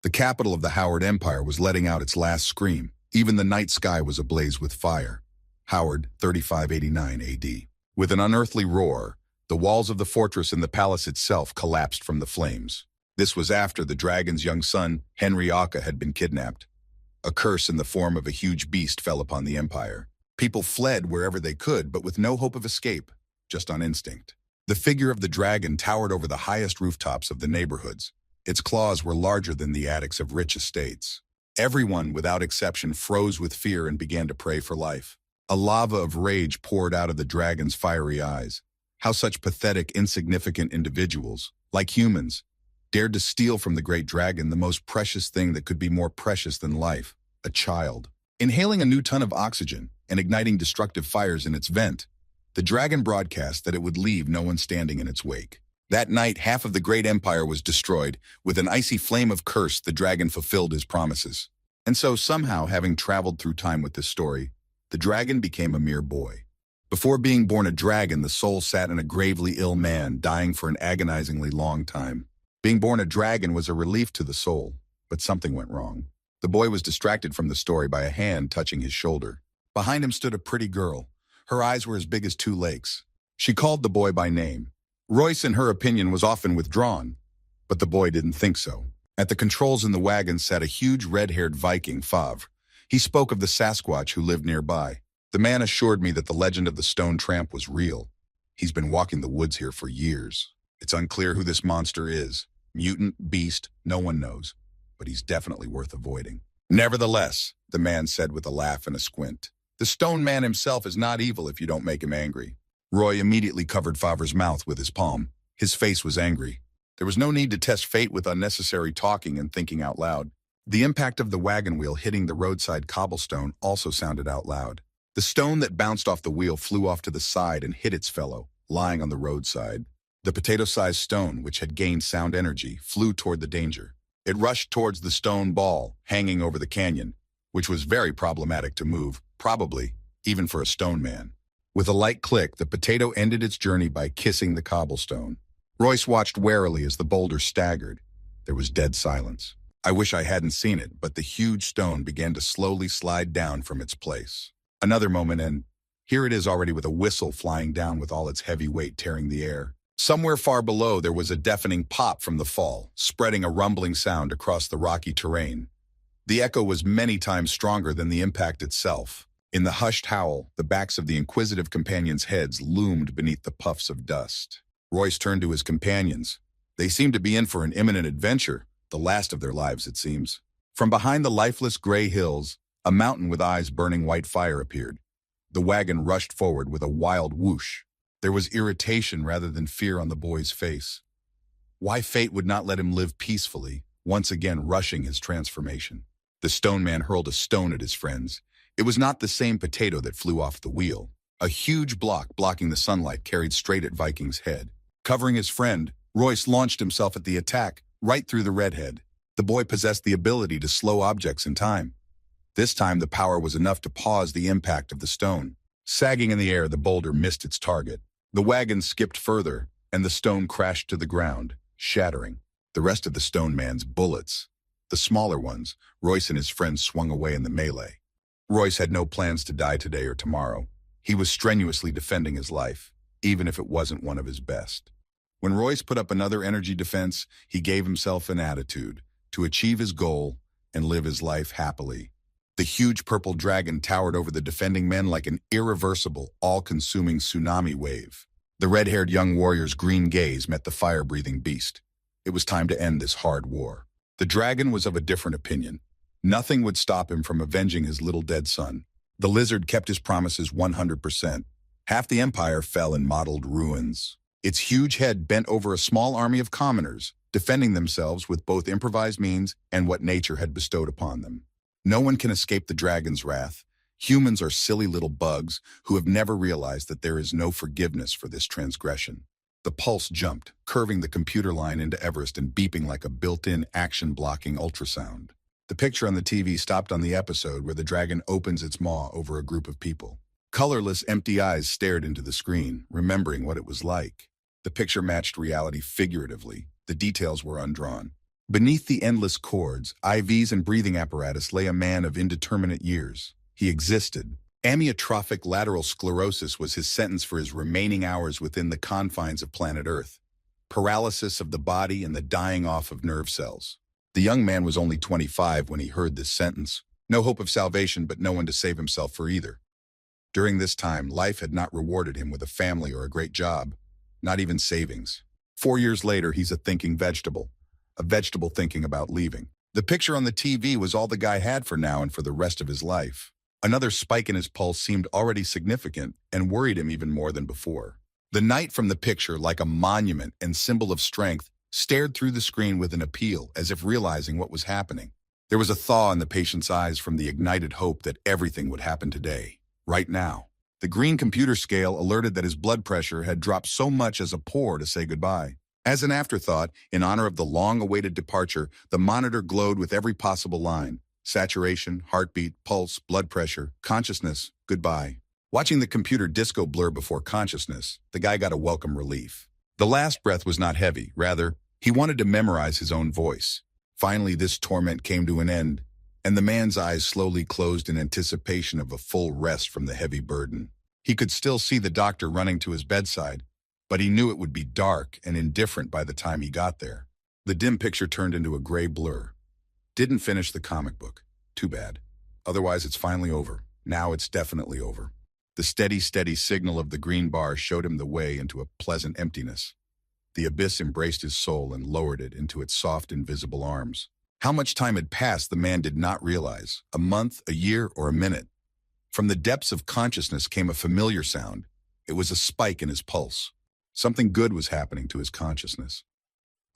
The capital of the Howard Empire was letting out its last scream. Even the night sky was ablaze with fire. Howard, 3589 AD. With an unearthly roar, the walls of the fortress and the palace itself collapsed from the flames. This was after the dragon's young son, Henry Akka, had been kidnapped. A curse in the form of a huge beast fell upon the empire. People fled wherever they could, but with no hope of escape, just on instinct. The figure of the dragon towered over the highest rooftops of the neighborhoods. Its claws were larger than the attics of rich estates. Everyone, without exception, froze with fear and began to pray for life. A lava of rage poured out of the dragon's fiery eyes. How such pathetic, insignificant individuals, like humans, dared to steal from the great dragon the most precious thing that could be more precious than life, a child. Inhaling a new ton of oxygen and igniting destructive fires in its vent, the dragon broadcast that it would leave no one standing in its wake. That night, half of the great empire was destroyed. With an icy flame of curse, the dragon fulfilled his promises. And so, somehow, having traveled through time with this story, the dragon became a mere boy. Before being born a dragon, the soul sat in a gravely ill man, dying for an agonizingly long time. Being born a dragon was a relief to the soul, but something went wrong. The boy was distracted from the story by a hand touching his shoulder. Behind him stood a pretty girl. Her eyes were as big as two lakes. She called the boy by name. Royce, in her opinion, was often withdrawn, but the boy didn't think so. At the controls in the wagon sat a huge red-haired Viking, Favre. He spoke of the Sasquatch who lived nearby. The man assured me that the legend of the stone tramp was real. He's been walking the woods here for years. It's unclear who this monster is. Mutant, beast, no one knows. But he's definitely worth avoiding. Nevertheless, the man said with a laugh and a squint, the stone man himself is not evil if you don't make him angry. Roy immediately covered Favre's mouth with his palm. His face was angry. There was no need to test fate with unnecessary talking and thinking out loud. The impact of the wagon wheel hitting the roadside cobblestone also sounded out loud. The stone that bounced off the wheel flew off to the side and hit its fellow, lying on the roadside. The potato-sized stone, which had gained sound energy, flew toward the danger. It rushed towards the stone ball, hanging over the canyon, which was very problematic to move, probably even for a stone man. With a light click, the potato ended its journey by kissing the cobblestone. Royce watched warily as the boulder staggered. There was dead silence. I wish I hadn't seen it, but the huge stone began to slowly slide down from its place. Another moment and here it is already with a whistle flying down with all its heavy weight tearing the air. Somewhere far below there was a deafening pop from the fall, spreading a rumbling sound across the rocky terrain. The echo was many times stronger than the impact itself. In the hushed howl, the backs of the inquisitive companions' heads loomed beneath the puffs of dust. Royce turned to his companions. They seemed to be in for an imminent adventure, the last of their lives, it seems. From behind the lifeless gray hills, a mountain with eyes burning white fire appeared. The wagon rushed forward with a wild whoosh. There was irritation rather than fear on the boy's face. Why fate would not let him live peacefully, once again rushing his transformation. The stone man hurled a stone at his friends. It was not the same potato that flew off the wheel. A huge block blocking the sunlight carried straight at Viking's head. Covering his friend, Royce launched himself at the attack, right through the redhead. The boy possessed the ability to slow objects in time. This time the power was enough to pause the impact of the stone. Sagging in the air, the boulder missed its target. The wagon skipped further, and the stone crashed to the ground, shattering. The rest of the stone man's bullets. The smaller ones, Royce and his friends swung away in the melee. Royce had no plans to die today or tomorrow. He was strenuously defending his life, even if it wasn't one of his best. When Royce put up another energy defense, he gave himself an attitude to achieve his goal and live his life happily. The huge purple dragon towered over the defending men like an irreversible, all-consuming tsunami wave. The red-haired young warrior's green gaze met the fire-breathing beast. It was time to end this hard war. The dragon was of a different opinion. Nothing would stop him from avenging his little dead son. The lizard kept his promises 100%. Half the empire fell in mottled ruins. Its huge head bent over a small army of commoners, defending themselves with both improvised means and what nature had bestowed upon them. No one can escape the dragon's wrath. Humans are silly little bugs who have never realized that there is no forgiveness for this transgression. The pulse jumped, curving the computer line into Everest and beeping like a built-in action-blocking ultrasound. The picture on the TV stopped on the episode where the dragon opens its maw over a group of people. Colorless, empty eyes stared into the screen, remembering what it was like. The picture matched reality figuratively. The details were undrawn. Beneath the endless cords, IVs and breathing apparatus lay a man of indeterminate years. He existed. Amyotrophic lateral sclerosis was his sentence for his remaining hours within the confines of planet Earth. Paralysis of the body and the dying off of nerve cells. The young man was only 25 when he heard this sentence. No hope of salvation, but no one to save himself for either. During this time, life had not rewarded him with a family or a great job, not even savings. 4 years later, he's a thinking vegetable. A vegetable thinking about leaving. The picture on the TV was all the guy had for now and for the rest of his life. Another spike in his pulse seemed already significant and worried him even more than before. The knight from the picture, like a monument and symbol of strength, stared through the screen with an appeal, as if realizing what was happening. There was a thaw in the patient's eyes from the ignited hope that everything would happen today, right now. The green computer scale alerted that his blood pressure had dropped so much as a pour to say goodbye. As an afterthought, in honor of the long-awaited departure, the monitor glowed with every possible line. Saturation, heartbeat, pulse, blood pressure, consciousness, goodbye. Watching the computer disco blur before consciousness, the guy got a welcome relief. The last breath was not heavy. Rather, he wanted to memorize his own voice. Finally, this torment came to an end, and the man's eyes slowly closed in anticipation of a full rest from the heavy burden. He could still see the doctor running to his bedside, but he knew it would be dark and indifferent by the time he got there. The dim picture turned into a gray blur. Didn't finish the comic book. Too bad. Otherwise, it's finally over. Now it's definitely over. The steady signal of the green bar showed him the way into a pleasant emptiness. The abyss embraced his soul and lowered it into its soft, invisible arms. How much time had passed the man did not realize. A month, a year, or a minute. From the depths of consciousness came a familiar sound. It was a spike in his pulse. Something good was happening to his consciousness.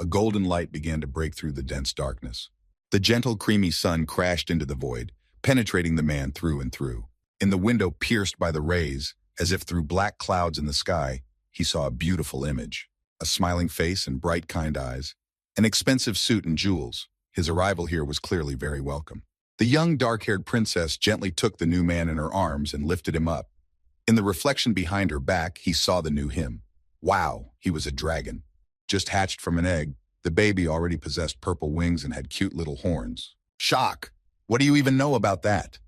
A golden light began to break through the dense darkness. The gentle, creamy sun crashed into the void, penetrating the man through and through. In the window pierced by the rays, as if through black clouds in the sky, he saw a beautiful image. A smiling face and bright, kind eyes. An expensive suit and jewels. His arrival here was clearly very welcome. The young, dark-haired princess gently took the new man in her arms and lifted him up. In the reflection behind her back, he saw the new him. Wow, he was a dragon. Just hatched from an egg, the baby already possessed purple wings and had cute little horns. Shock! What do you even know about that?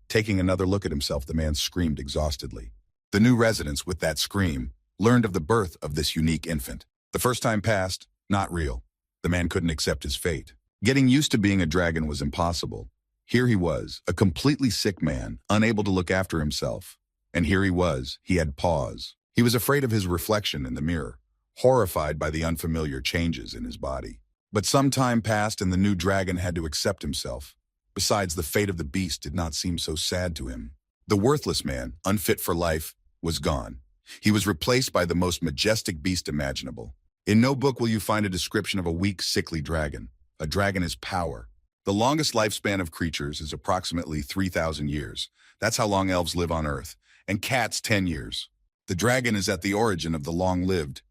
Taking another look at himself, the man screamed exhaustedly. The new residents, with that scream, learned of the birth of this unique infant. The first time passed, not real. The man couldn't accept his fate. Getting used to being a dragon was impossible. Here he was, a completely sick man, unable to look after himself. And here he was, he had paws. He was afraid of his reflection in the mirror, horrified by the unfamiliar changes in his body. But some time passed and the new dragon had to accept himself. Besides, the fate of the beast did not seem so sad to him. The worthless man, unfit for life, was gone. He was replaced by the most majestic beast imaginable. In no book will you find a description of a weak, sickly dragon. A dragon is power. The longest lifespan of creatures is approximately 3,000 years. That's how long elves live on Earth. And cats, 10 years. The dragon is at the origin of the long-lived.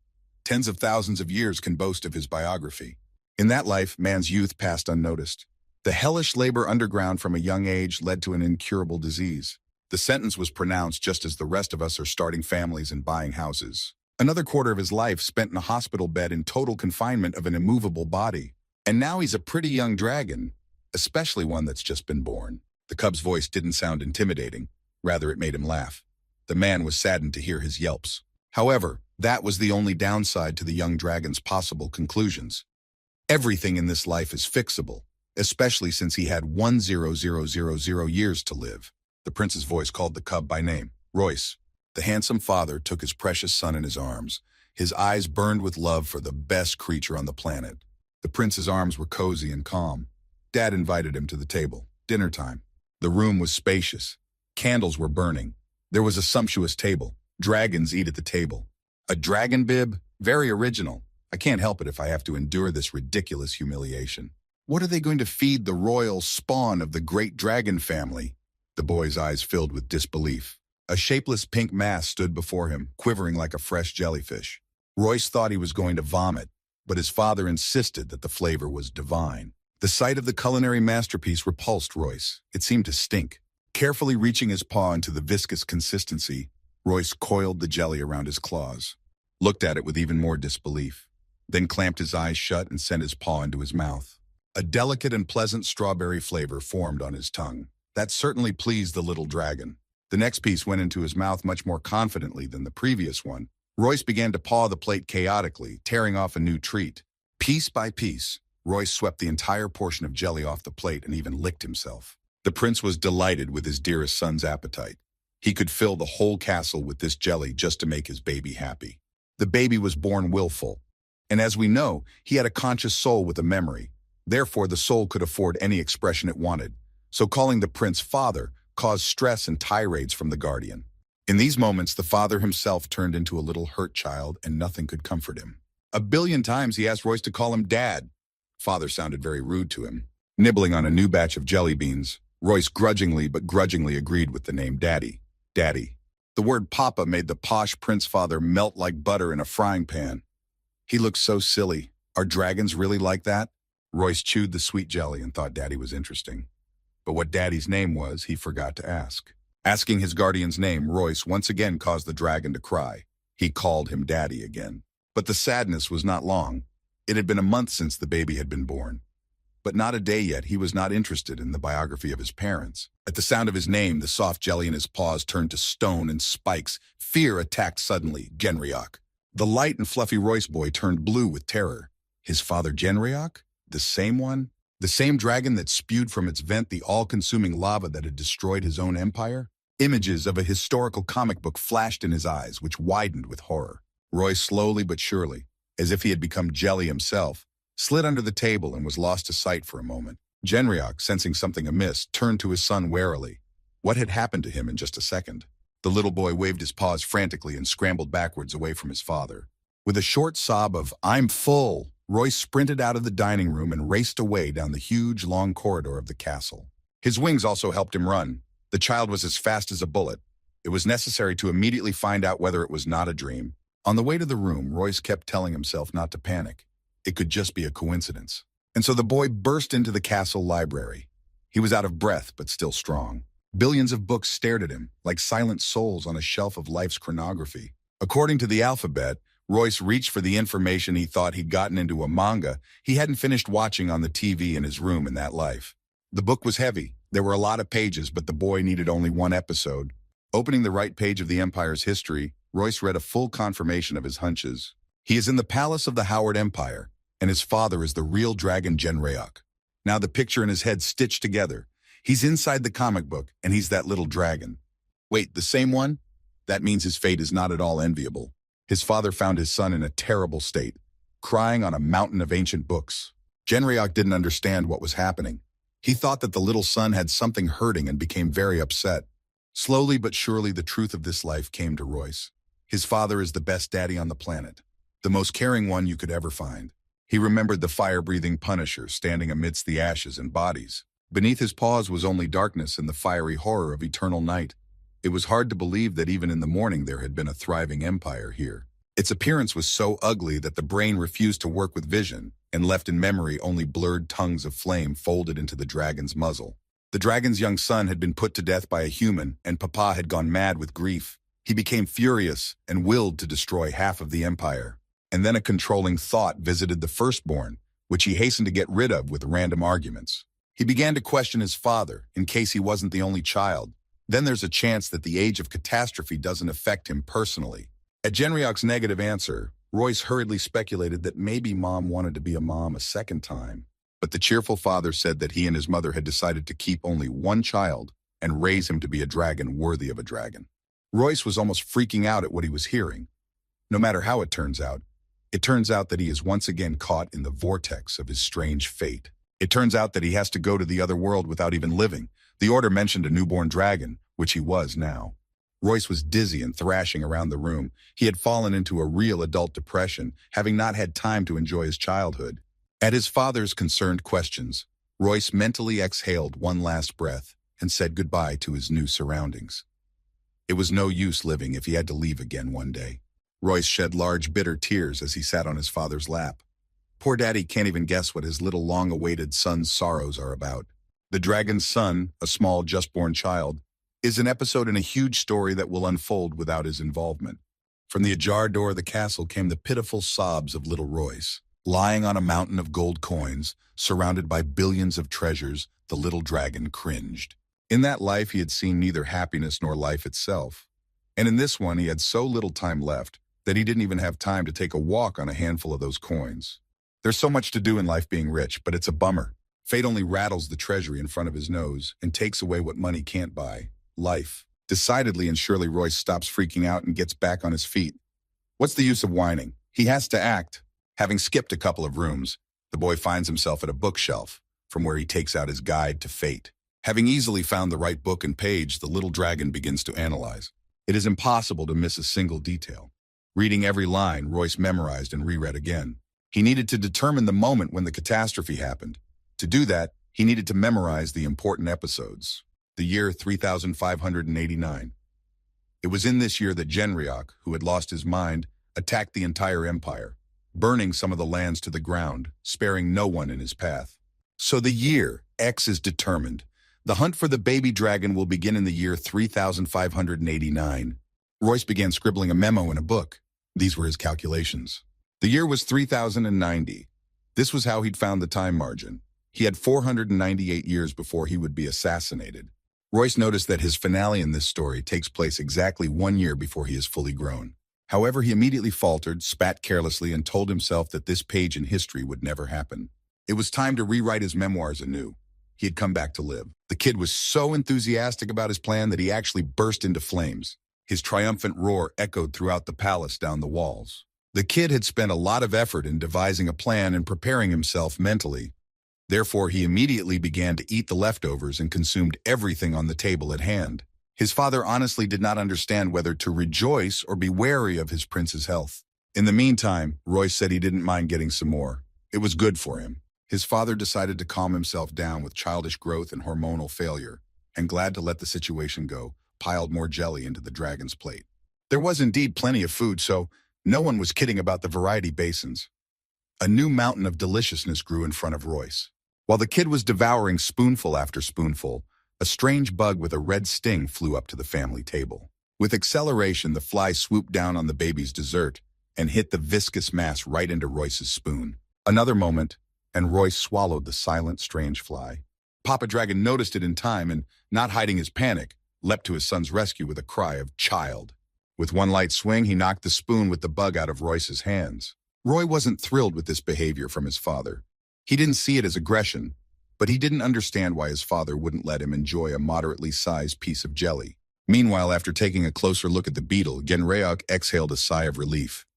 Tens of thousands of years can boast of his biography. In that life, man's youth passed unnoticed. The hellish labor underground from a young age led to an incurable disease. The sentence was pronounced just as the rest of us are starting families and buying houses. Another quarter of his life spent in a hospital bed in total confinement of an immovable body. And now he's a pretty young dragon, especially one that's just been born. The cub's voice didn't sound intimidating. Rather, it made him laugh. The man was saddened to hear his yelps. However, that was the only downside to the young dragon's possible conclusions. Everything in this life is fixable, especially since he had 1,000 years to live. The prince's voice called the cub by name. Royce. The handsome father took his precious son in his arms. His eyes burned with love for the best creature on the planet. The prince's arms were cozy and calm. Dad invited him to the table. Dinner time. The room was spacious. Candles were burning. There was a sumptuous table. Dragons eat at the table. A dragon bib? Very original. I can't help it if I have to endure this ridiculous humiliation. What are they going to feed the royal spawn of the great dragon family? The boy's eyes filled with disbelief. A shapeless pink mass stood before him, quivering like a fresh jellyfish. Royce thought he was going to vomit, but his father insisted that the flavor was divine. The sight of the culinary masterpiece repulsed Royce. It seemed to stink. Carefully reaching his paw into the viscous consistency, Royce coiled the jelly around his claws, looked at it with even more disbelief, then clamped his eyes shut and sent his paw into his mouth. A delicate and pleasant strawberry flavor formed on his tongue. That certainly pleased the little dragon. The next piece went into his mouth much more confidently than the previous one. Royce began to paw the plate chaotically, tearing off a new treat. Piece by piece, Royce swept the entire portion of jelly off the plate and even licked himself. The prince was delighted with his dearest son's appetite. He could fill the whole castle with this jelly just to make his baby happy. The baby was born willful, and as we know, he had a conscious soul with a memory. Therefore, the soul could afford any expression it wanted. So calling the prince father caused stress and tirades from the guardian. In these moments, the father himself turned into a little hurt child and nothing could comfort him. A billion times he asked Royce to call him Dad. Father sounded very rude to him. Nibbling on a new batch of jelly beans, Royce grudgingly but grudgingly agreed with the name Daddy. Daddy. The word Papa made the posh prince father melt like butter in a frying pan. He looked so silly. Are dragons really like that? Royce chewed the sweet jelly and thought Daddy was interesting. But what Daddy's name was, he forgot to ask. Asking his guardian's name, Royce once again caused the dragon to cry. He called him Daddy again. But the sadness was not long. It had been a month since the baby had been born. But not a day yet, he was not interested in the biography of his parents. At the sound of his name, the soft jelly in his paws turned to stone and spikes. Fear attacked suddenly Genryok. The light and fluffy Royce boy turned blue with terror. His father Genryok? The same one? The same dragon that spewed from its vent the all-consuming lava that had destroyed his own empire? Images of a historical comic book flashed in his eyes, which widened with horror. Royce slowly but surely, as if he had become jelly himself, slid under the table and was lost to sight for a moment. Genryok, sensing something amiss, turned to his son warily. What had happened to him in just a second? The little boy waved his paws frantically and scrambled backwards away from his father. With a short sob of, "I'm full," Royce sprinted out of the dining room and raced away down the huge, long corridor of the castle. His wings also helped him run. The child was as fast as a bullet. It was necessary to immediately find out whether it was not a dream. On the way to the room, Royce kept telling himself not to panic. It could just be a coincidence. And so the boy burst into the castle library. He was out of breath, but still strong. Billions of books stared at him, like silent souls on a shelf of life's chronography. According to the alphabet, Royce reached for the information he thought he'd gotten into a manga he hadn't finished watching on the TV in his room in that life. The book was heavy. There were a lot of pages, but the boy needed only one episode. Opening the right page of the Empire's history, Royce read a full confirmation of his hunches. He is in the palace of the Howard Empire, and his father is the real dragon Genryok. Now the picture in his head stitched together. He's inside the comic book, and he's that little dragon. Wait, the same one? That means his fate is not at all enviable. His father found his son in a terrible state, crying on a mountain of ancient books. Genryok didn't understand what was happening. He thought that the little son had something hurting and became very upset. Slowly but surely the truth of this life came to Royce. His father is the best daddy on the planet, the most caring one you could ever find. He remembered the fire-breathing Punisher standing amidst the ashes and bodies. Beneath his paws was only darkness and the fiery horror of eternal night. It was hard to believe that even in the morning there had been a thriving empire here. Its appearance was so ugly that the brain refused to work with vision and left in memory only blurred tongues of flame folded into the dragon's muzzle. The dragon's young son had been put to death by a human, and Papa had gone mad with grief. He became furious and willed to destroy half of the empire. And then a controlling thought visited the firstborn, which he hastened to get rid of with random arguments. He began to question his father, in case he wasn't the only child. Then there's a chance that the age of catastrophe doesn't affect him personally. At Genryok's negative answer, Royce hurriedly speculated that maybe Mom wanted to be a mom a second time. But the cheerful father said that he and his mother had decided to keep only one child and raise him to be a dragon worthy of a dragon. Royce was almost freaking out at what he was hearing. No matter how it turns out that he is once again caught in the vortex of his strange fate. It turns out that he has to go to the other world without even living. The order mentioned a newborn dragon, which he was now. Royce was dizzy and thrashing around the room. He had fallen into a real adult depression, having not had time to enjoy his childhood. At his father's concerned questions, Royce mentally exhaled one last breath and said goodbye to his new surroundings. It was no use living if he had to leave again one day. Royce shed large, bitter tears as he sat on his father's lap. Poor Daddy can't even guess what his little long-awaited son's sorrows are about. The Dragon's Son, a small, just-born child, is an episode in a huge story that will unfold without his involvement. From the ajar door of the castle came the pitiful sobs of little Royce. Lying on a mountain of gold coins, surrounded by billions of treasures, the little dragon cringed. In that life he had seen neither happiness nor life itself. And in this one he had so little time left that he didn't even have time to take a walk on a handful of those coins. There's so much to do in life being rich, but it's a bummer. Fate only rattles the treasury in front of his nose and takes away what money can't buy: life. Decidedly and surely Royce stops freaking out and gets back on his feet. What's the use of whining? He has to act. Having skipped a couple of rooms, the boy finds himself at a bookshelf, from where he takes out his guide to fate. Having easily found the right book and page, the little dragon begins to analyze. It is impossible to miss a single detail. Reading every line, Royce memorized and reread again. He needed to determine the moment when the catastrophe happened. To do that, he needed to memorize the important episodes. The year 3589. It was in this year that Genryok, who had lost his mind, attacked the entire empire, burning some of the lands to the ground, sparing no one in his path. So the year X is determined. The hunt for the baby dragon will begin in the year 3589. Royce began scribbling a memo in a book. These were his calculations. The year was 3090. This was how he'd found the time margin. He had 498 years before he would be assassinated. Royce noticed that his finale in this story takes place exactly 1 year before he is fully grown. However, he immediately faltered, spat carelessly, and told himself that this page in history would never happen. It was time to rewrite his memoirs anew. He had come back to live. The kid was so enthusiastic about his plan that he actually burst into flames. His triumphant roar echoed throughout the palace down the walls. The kid had spent a lot of effort in devising a plan and preparing himself mentally. Therefore, he immediately began to eat the leftovers and consumed everything on the table at hand. His father honestly did not understand whether to rejoice or be wary of his prince's health. In the meantime, Royce said he didn't mind getting some more. It was good for him. His father decided to calm himself down with childish growth and hormonal failure, and glad to let the situation go, piled more jelly into the dragon's plate. There was indeed plenty of food, so no one was kidding about the variety basins. A new mountain of deliciousness grew in front of Royce. While the kid was devouring spoonful after spoonful, a strange bug with a red sting flew up to the family table. With acceleration, the fly swooped down on the baby's dessert and hit the viscous mass right into Royce's spoon. Another moment, and Royce swallowed the silent, strange fly. Papa Dragon noticed it in time and, not hiding his panic, leapt to his son's rescue with a cry of "Child." With one light swing, he knocked the spoon with the bug out of Royce's hands. Roy wasn't thrilled with this behavior from his father. He didn't see it as aggression, but he didn't understand why his father wouldn't let him enjoy a moderately sized piece of jelly. Meanwhile, after taking a closer look at the beetle, Genryok exhaled a sigh of relief.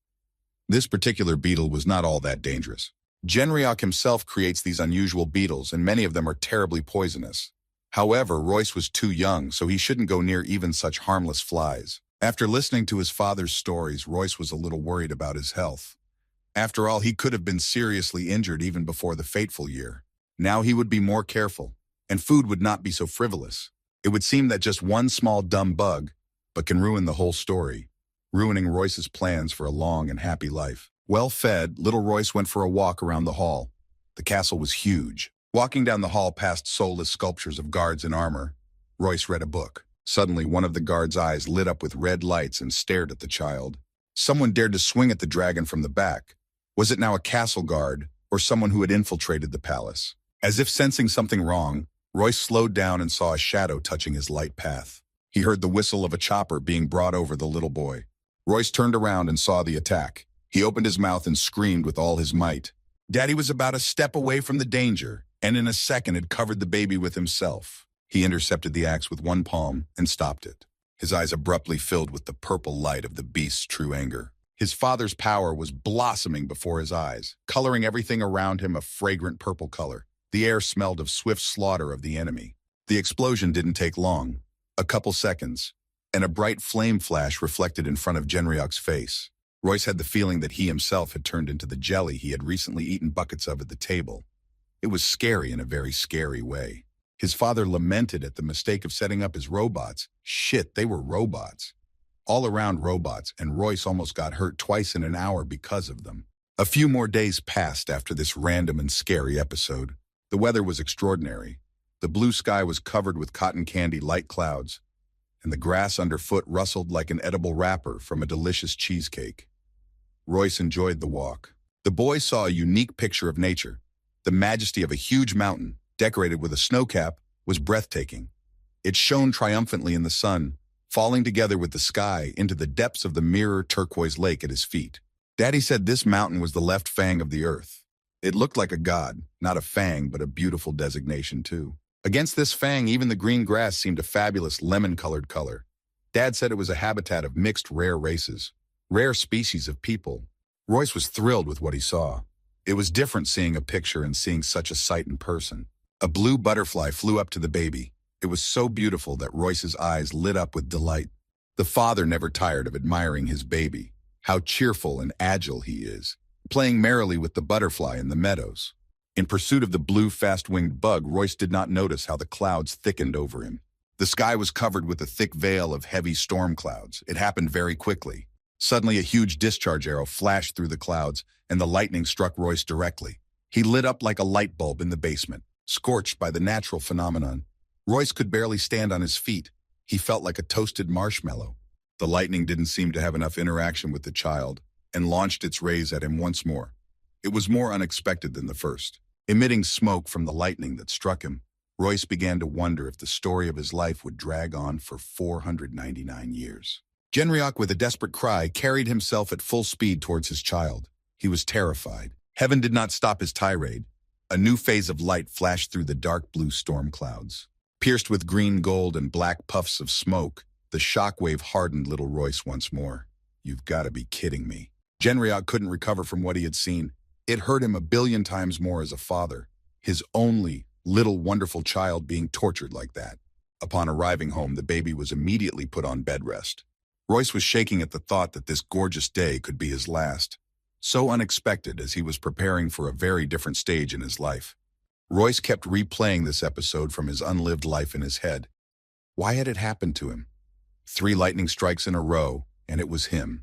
This particular beetle was not all that dangerous. Genryok himself creates these unusual beetles, and many of them are terribly poisonous. However, Royce was too young, so he shouldn't go near even such harmless flies. After listening to his father's stories, Royce was a little worried about his health. After all, he could have been seriously injured even before the fateful year. Now he would be more careful, and food would not be so frivolous. It would seem that just one small dumb bug, but can ruin the whole story, ruining Royce's plans for a long and happy life. Well fed, little Royce went for a walk around the hall. The castle was huge. Walking down the hall past soulless sculptures of guards in armor, Royce read a book. Suddenly, one of the guards' eyes lit up with red lights and stared at the child. Someone dared to swing at the dragon from the back. Was it now a castle guard, or someone who had infiltrated the palace? As if sensing something wrong, Royce slowed down and saw a shadow touching his light path. He heard the whistle of a chopper being brought over the little boy. Royce turned around and saw the attack. He opened his mouth and screamed with all his might. Daddy was about a step away from the danger, and in a second had covered the baby with himself. He intercepted the axe with one palm and stopped it. His eyes abruptly filled with the purple light of the beast's true anger. His father's power was blossoming before his eyes, coloring everything around him a fragrant purple color. The air smelled of swift slaughter of the enemy. The explosion didn't take long, a couple seconds, and a bright flame flash reflected in front of Genryok's face. Royce had the feeling that he himself had turned into the jelly he had recently eaten buckets of at the table. It was scary in a very scary way. His father lamented at the mistake of setting up his robots. Shit, they were robots. All around robots, and Royce almost got hurt twice in an hour because of them. A few more days passed after this random and scary episode. The weather was extraordinary. The blue sky was covered with cotton candy light clouds, and the grass underfoot rustled like an edible wrapper from a delicious cheesecake. Royce enjoyed the walk. The boy saw a unique picture of nature. The majesty of a huge mountain, decorated with a snowcap, was breathtaking. It shone triumphantly in the sun, falling together with the sky into the depths of the mirror turquoise lake at his feet. Daddy said this mountain was the left fang of the earth. It looked like a god, not a fang, but a beautiful designation too. Against this fang, even the green grass seemed a fabulous lemon-colored color. Dad said it was a habitat of mixed rare races, rare species of people. Royce was thrilled with what he saw. It was different seeing a picture and seeing such a sight in person. A blue butterfly flew up to the baby. It was so beautiful that Royce's eyes lit up with delight. The father never tired of admiring his baby. How cheerful and agile he is, playing merrily with the butterfly in the meadows. In pursuit of the blue fast-winged bug, Royce did not notice how the clouds thickened over him. The sky was covered with a thick veil of heavy storm clouds. It happened very quickly. Suddenly, a huge discharge arrow flashed through the clouds, and the lightning struck Royce directly. He lit up like a light bulb in the basement, scorched by the natural phenomenon. Royce could barely stand on his feet. He felt like a toasted marshmallow. The lightning didn't seem to have enough interaction with the child, and launched its rays at him once more. It was more unexpected than the first. Emitting smoke from the lightning that struck him, Royce began to wonder if the story of his life would drag on for 499 years. Genryok, with a desperate cry, carried himself at full speed towards his child. He was terrified. Heaven did not stop his tirade. A new phase of light flashed through the dark blue storm clouds. Pierced with green, gold, and black puffs of smoke, the shockwave hardened little Royce once more. You've got to be kidding me. Genryok couldn't recover from what he had seen. It hurt him a billion times more as a father. His only little wonderful child being tortured like that. Upon arriving home, the baby was immediately put on bed rest. Royce was shaking at the thought that this gorgeous day could be his last. So unexpected, as he was preparing for a very different stage in his life. Royce kept replaying this episode from his unlived life in his head. Why had it happened to him? 3 lightning strikes in a row, and it was him.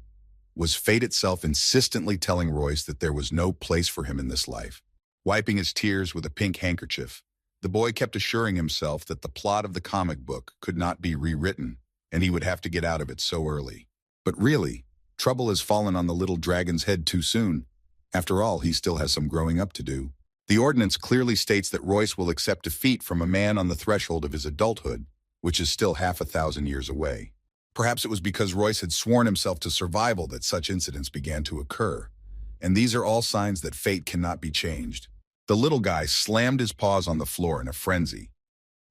Was fate itself insistently telling Royce that there was no place for him in this life? Wiping his tears with a pink handkerchief, the boy kept assuring himself that the plot of the comic book could not be rewritten, and he would have to get out of it so early. But really, trouble has fallen on the little dragon's head too soon. After all, he still has some growing up to do. The ordinance clearly states that Royce will accept defeat from a man on the threshold of his adulthood, which is still 500,000 years away. Perhaps it was because Royce had sworn himself to survival that such incidents began to occur. And these are all signs that fate cannot be changed. The little guy slammed his paws on the floor in a frenzy.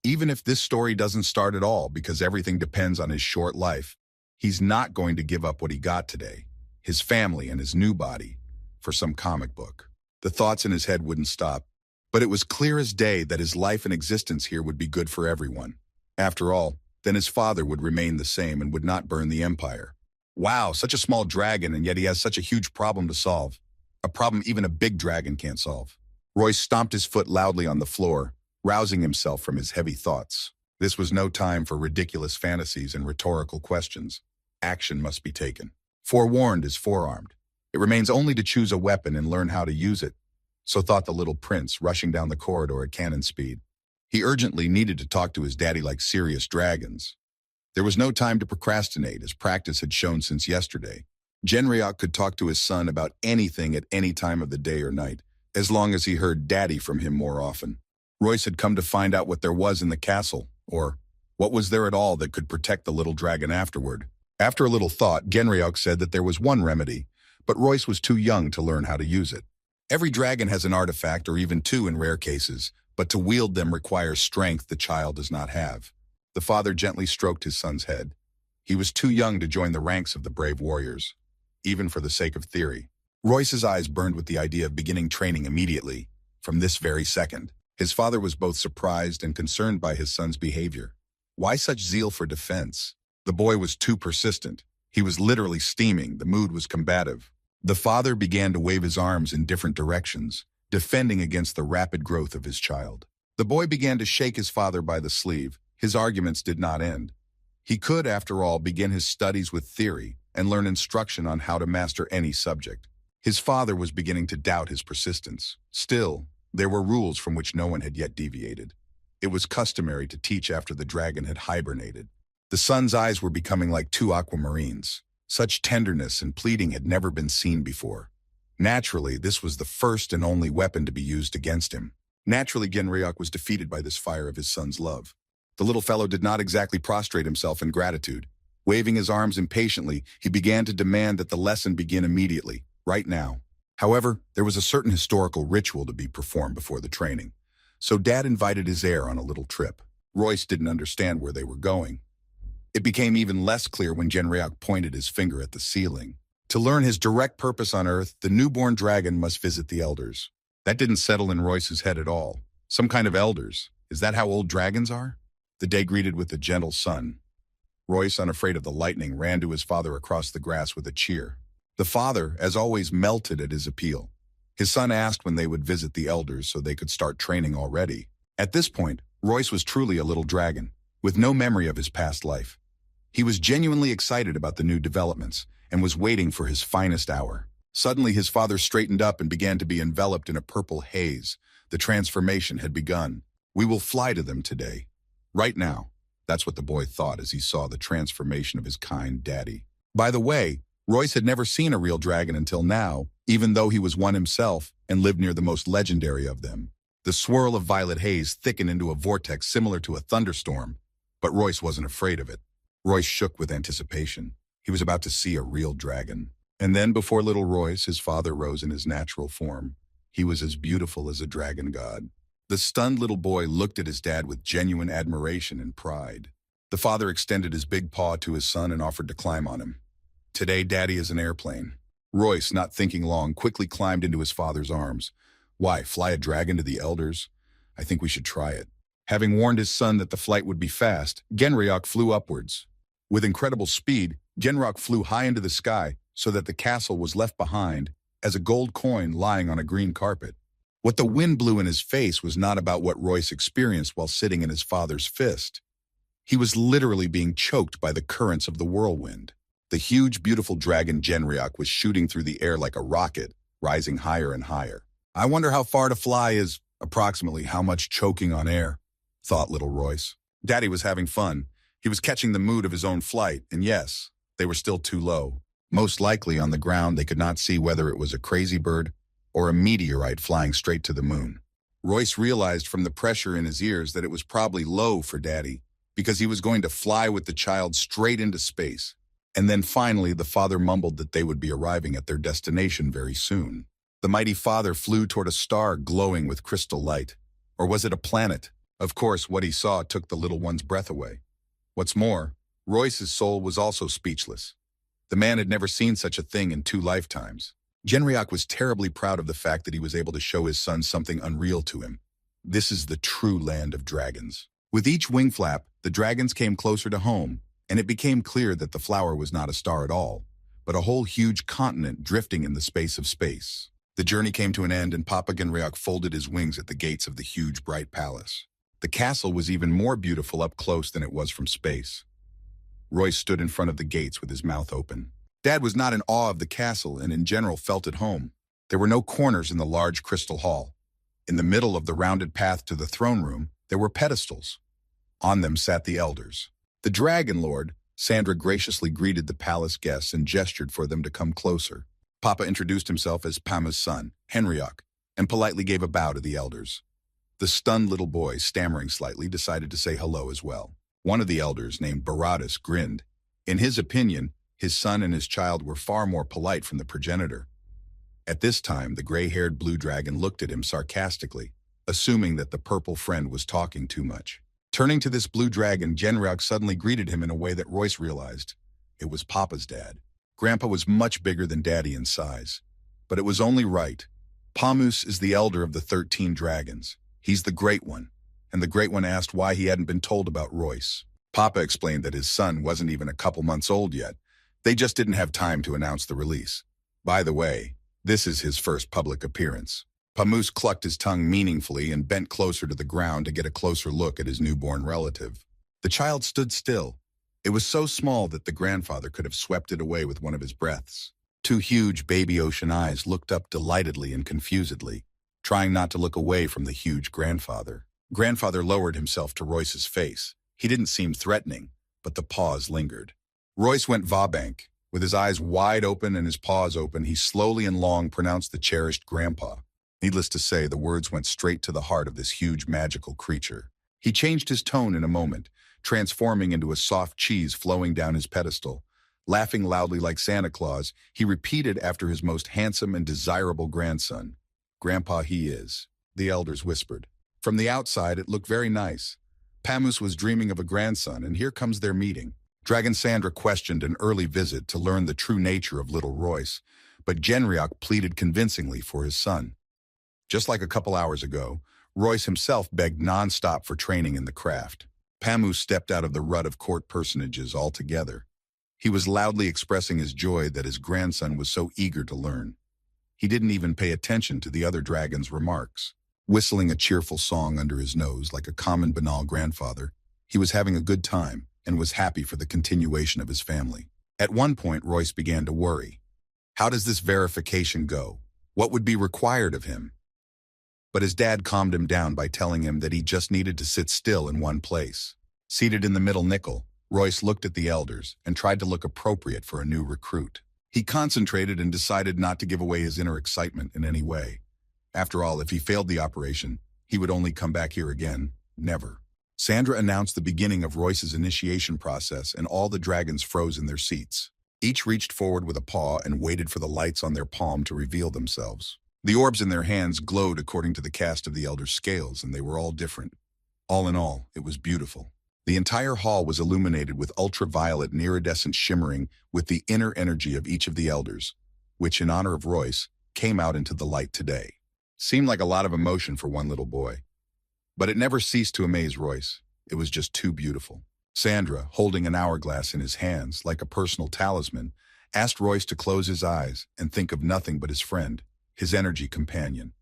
Even if this story doesn't start at all because everything depends on his short life, he's not going to give up what he got today, his family and his new body, for some comic book. The thoughts in his head wouldn't stop, but it was clear as day that his life and existence here would be good for everyone. After all, then his father would remain the same and would not burn the empire. Wow, such a small dragon, and yet he has such a huge problem to solve. A problem even a big dragon can't solve. Royce stomped his foot loudly on the floor, rousing himself from his heavy thoughts. This was no time for ridiculous fantasies and rhetorical questions. Action must be taken. Forewarned is forearmed. It remains only to choose a weapon and learn how to use it. So thought the little prince, rushing down the corridor at cannon speed. He urgently needed to talk to his daddy like serious dragons. There was no time to procrastinate, as practice had shown since yesterday. Genryok could talk to his son about anything at any time of the day or night, as long as he heard daddy from him more often. Royce had come to find out what there was in the castle, or what was there at all that could protect the little dragon afterward. After a little thought, Genryok said that there was one remedy, but Royce was too young to learn how to use it. Every dragon has an artifact, or even 2 in rare cases, but to wield them requires strength the child does not have. The father gently stroked his son's head. He was too young to join the ranks of the brave warriors, even for the sake of theory. Royce's eyes burned with the idea of beginning training immediately, from this very second. His father was both surprised and concerned by his son's behavior. Why such zeal for defense? The boy was too persistent. He was literally steaming. The mood was combative. The father began to wave his arms in different directions, defending against the rapid growth of his child. The boy began to shake his father by the sleeve. His arguments did not end. He could, after all, begin his studies with theory and learn instruction on how to master any subject. His father was beginning to doubt his persistence. Still, there were rules from which no one had yet deviated. It was customary to teach after the dragon had hibernated. The son's eyes were becoming like 2 aquamarines. Such tenderness and pleading had never been seen before. Naturally, this was the first and only weapon to be used against him. Naturally, Genryeok was defeated by this fire of his son's love. The little fellow did not exactly prostrate himself in gratitude. Waving his arms impatiently, he began to demand that the lesson begin immediately, right now. However, there was a certain historical ritual to be performed before the training. So Dad invited his heir on a little trip. Royce didn't understand where they were going. It became even less clear when Genryeok pointed his finger at the ceiling. To learn his direct purpose on Earth, the newborn dragon must visit the elders. That didn't settle in Royce's head at all. Some kind of elders. Is that how old dragons are? The day greeted with a gentle sun. Royce, unafraid of the lightning, ran to his father across the grass with a cheer. The father, as always, melted at his appeal. His son asked when they would visit the elders so they could start training already. At this point, Royce was truly a little dragon, with no memory of his past life. He was genuinely excited about the new developments and was waiting for his finest hour. Suddenly, his father straightened up and began to be enveloped in a purple haze. The transformation had begun. We will fly to them today. Right now. That's what the boy thought as he saw the transformation of his kind daddy. By the way, Royce had never seen a real dragon until now, even though he was one himself and lived near the most legendary of them. The swirl of violet haze thickened into a vortex similar to a thunderstorm, but Royce wasn't afraid of it. Royce shook with anticipation. He was about to see a real dragon. And then, before little Royce, his father rose in his natural form. He was as beautiful as a dragon god. The stunned little boy looked at his dad with genuine admiration and pride. The father extended his big paw to his son and offered to climb on him. Today, Daddy is an airplane. Royce, not thinking long, quickly climbed into his father's arms. Why, fly a dragon to the elders? I think we should try it. Having warned his son that the flight would be fast, Genryeok flew upwards. With incredible speed, Genryeok flew high into the sky so that the castle was left behind as a gold coin lying on a green carpet. What the wind blew in his face was not about what Royce experienced while sitting in his father's fist. He was literally being choked by the currents of the whirlwind. The huge, beautiful dragon Genryeok was shooting through the air like a rocket, rising higher and higher. I wonder how far to fly is approximately how much choking on air, thought little Royce. Daddy was having fun. He was catching the mood of his own flight, and yes, they were still too low. Most likely on the ground they could not see whether it was a crazy bird or a meteorite flying straight to the moon. Royce realized from the pressure in his ears that it was probably low for Daddy, because he was going to fly with the child straight into space. And then finally the father mumbled that they would be arriving at their destination very soon. The mighty father flew toward a star glowing with crystal light. Or was it a planet? Of course, what he saw took the little one's breath away. What's more, Royce's soul was also speechless. The man had never seen such a thing in 2 lifetimes. Genryeok was terribly proud of the fact that he was able to show his son something unreal to him. This is the true land of dragons. With each wing flap, the dragons came closer to home, and it became clear that the flower was not a star at all, but a whole huge continent drifting in the space of space. The journey came to an end, and Papa Genryeok folded his wings at the gates of the huge, bright palace. The castle was even more beautiful up close than it was from space. Royce stood in front of the gates with his mouth open. Dad was not in awe of the castle and in general felt at home. There were no corners in the large crystal hall. In the middle of the rounded path to the throne room, there were pedestals. On them sat the elders. The Dragon Lord, Sandra graciously greeted the palace guests and gestured for them to come closer. Papa introduced himself as Pamu's son, Genryeok, and politely gave a bow to the elders. The stunned little boy, stammering slightly, decided to say hello as well. One of the elders, named Baratus, grinned. In his opinion, his son and his child were far more polite from the progenitor. At this time, the gray-haired blue dragon looked at him sarcastically, assuming that the purple friend was talking too much. Turning to this blue dragon, Genryeok suddenly greeted him in a way that Royce realized. It was Papa's dad. Grandpa was much bigger than Daddy in size, but it was only right. Pamus is the elder of the 13 dragons. He's the Great One, and the Great One asked why he hadn't been told about Royce. Papa explained that his son wasn't even a couple months old yet. They just didn't have time to announce the release. By the way, this is his first public appearance. Pamus clucked his tongue meaningfully and bent closer to the ground to get a closer look at his newborn relative. The child stood still. It was so small that the grandfather could have swept it away with one of his breaths. 2 huge baby ocean eyes looked up delightedly and confusedly, trying not to look away from the huge grandfather. Grandfather lowered himself to Royce's face. He didn't seem threatening, but the pause lingered. Royce went va-bank. With his eyes wide open and his paws open, he slowly and long pronounced the cherished grandpa. Needless to say, the words went straight to the heart of this huge magical creature. He changed his tone in a moment, transforming into a soft cheese flowing down his pedestal. Laughing loudly like Santa Claus, he repeated after his most handsome and desirable grandson. "Grandpa he is," the elders whispered. From the outside, it looked very nice. Pamus was dreaming of a grandson, and here comes their meeting. Dragon Sandra questioned an early visit to learn the true nature of little Royce, but Genryok pleaded convincingly for his son. Just like a couple hours ago, Royce himself begged non-stop for training in the craft. Pamus stepped out of the rut of court personages altogether. He was loudly expressing his joy that his grandson was so eager to learn. He didn't even pay attention to the other dragon's remarks. Whistling a cheerful song under his nose like a common banal grandfather, he was having a good time and was happy for the continuation of his family. At one point, Royce began to worry. How does this verification go? What would be required of him? But his dad calmed him down by telling him that he just needed to sit still in one place. Seated in the middle nickel, Royce looked at the elders and tried to look appropriate for a new recruit. He concentrated and decided not to give away his inner excitement in any way. After all, if he failed the operation, he would only come back here again, never. Sandra announced the beginning of Royce's initiation process, and all the dragons froze in their seats. Each reached forward with a paw and waited for the lights on their palm to reveal themselves. The orbs in their hands glowed according to the cast of the elders' scales, and they were all different. All in all, it was beautiful. The entire hall was illuminated with ultraviolet and iridescent shimmering with the inner energy of each of the elders, which, in honor of Royce, came out into the light today. Seemed like a lot of emotion for one little boy. But it never ceased to amaze Royce. It was just too beautiful. Sandra, holding an hourglass in his hands like a personal talisman, asked Royce to close his eyes and think of nothing but his friend, his energy companion.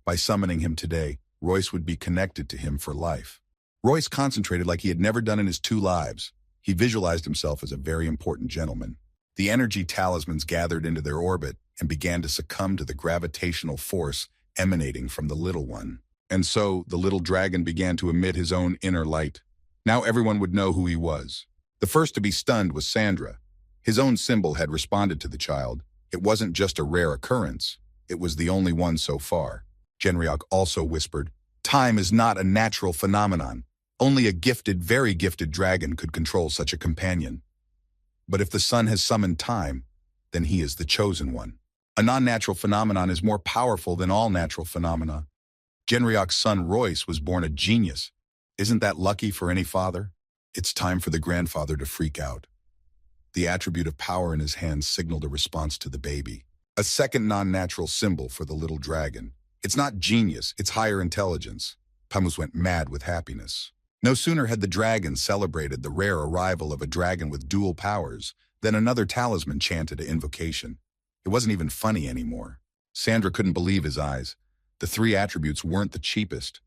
By summoning him today, Royce would be connected to him for life. Royce concentrated like he had never done in his 2 lives. He visualized himself as a very important gentleman. The energy talismans gathered into their orbit and began to succumb to the gravitational force emanating from the little one. And so, the little dragon began to emit his own inner light. Now everyone would know who he was. The first to be stunned was Sandra. His own symbol had responded to the child. It wasn't just a rare occurrence. It was the only one so far. Genryok also whispered, "Time is not a natural phenomenon. Only a gifted, very gifted dragon could control such a companion. But if the sun has summoned time, then he is the chosen one. A non-natural phenomenon is more powerful than all natural phenomena. Genryok's son Royce was born a genius. Isn't that lucky for any father? It's time for the grandfather to freak out." The attribute of power in his hands signaled a response to the baby. A second non-natural symbol for the little dragon. It's not genius, it's higher intelligence. Pamus went mad with happiness. No sooner had the dragon celebrated the rare arrival of a dragon with dual powers than another talisman chanted an invocation. It wasn't even funny anymore. Sandra couldn't believe his eyes. The 3 attributes weren't the cheapest.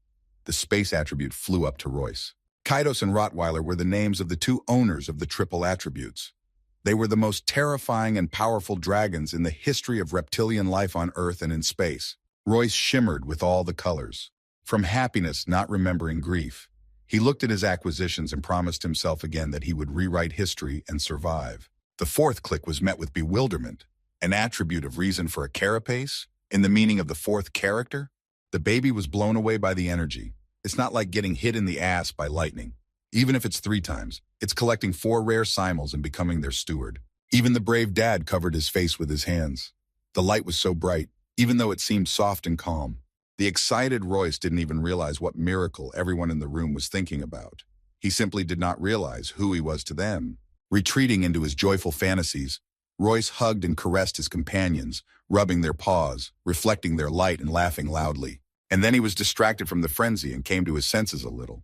The space attribute flew up to Royce. Kaidos and Rottweiler were the names of the 2 owners of the triple attributes. They were the most terrifying and powerful dragons in the history of reptilian life on Earth and in space. Royce shimmered with all the colors. From happiness, not remembering grief, he looked at his acquisitions and promised himself again that he would rewrite history and survive. The 4th click was met with bewilderment. An attribute of reason for a carapace? In the meaning of the 4th character? The baby was blown away by the energy. It's not like getting hit in the ass by lightning. Even if it's 3 times, it's collecting 4 rare simals and becoming their steward. Even the brave dad covered his face with his hands. The light was so bright, even though it seemed soft and calm. The excited Royce didn't even realize what miracle everyone in the room was thinking about. He simply did not realize who he was to them. Retreating into his joyful fantasies, Royce hugged and caressed his companions, rubbing their paws, reflecting their light and laughing loudly. And then he was distracted from the frenzy and came to his senses a little.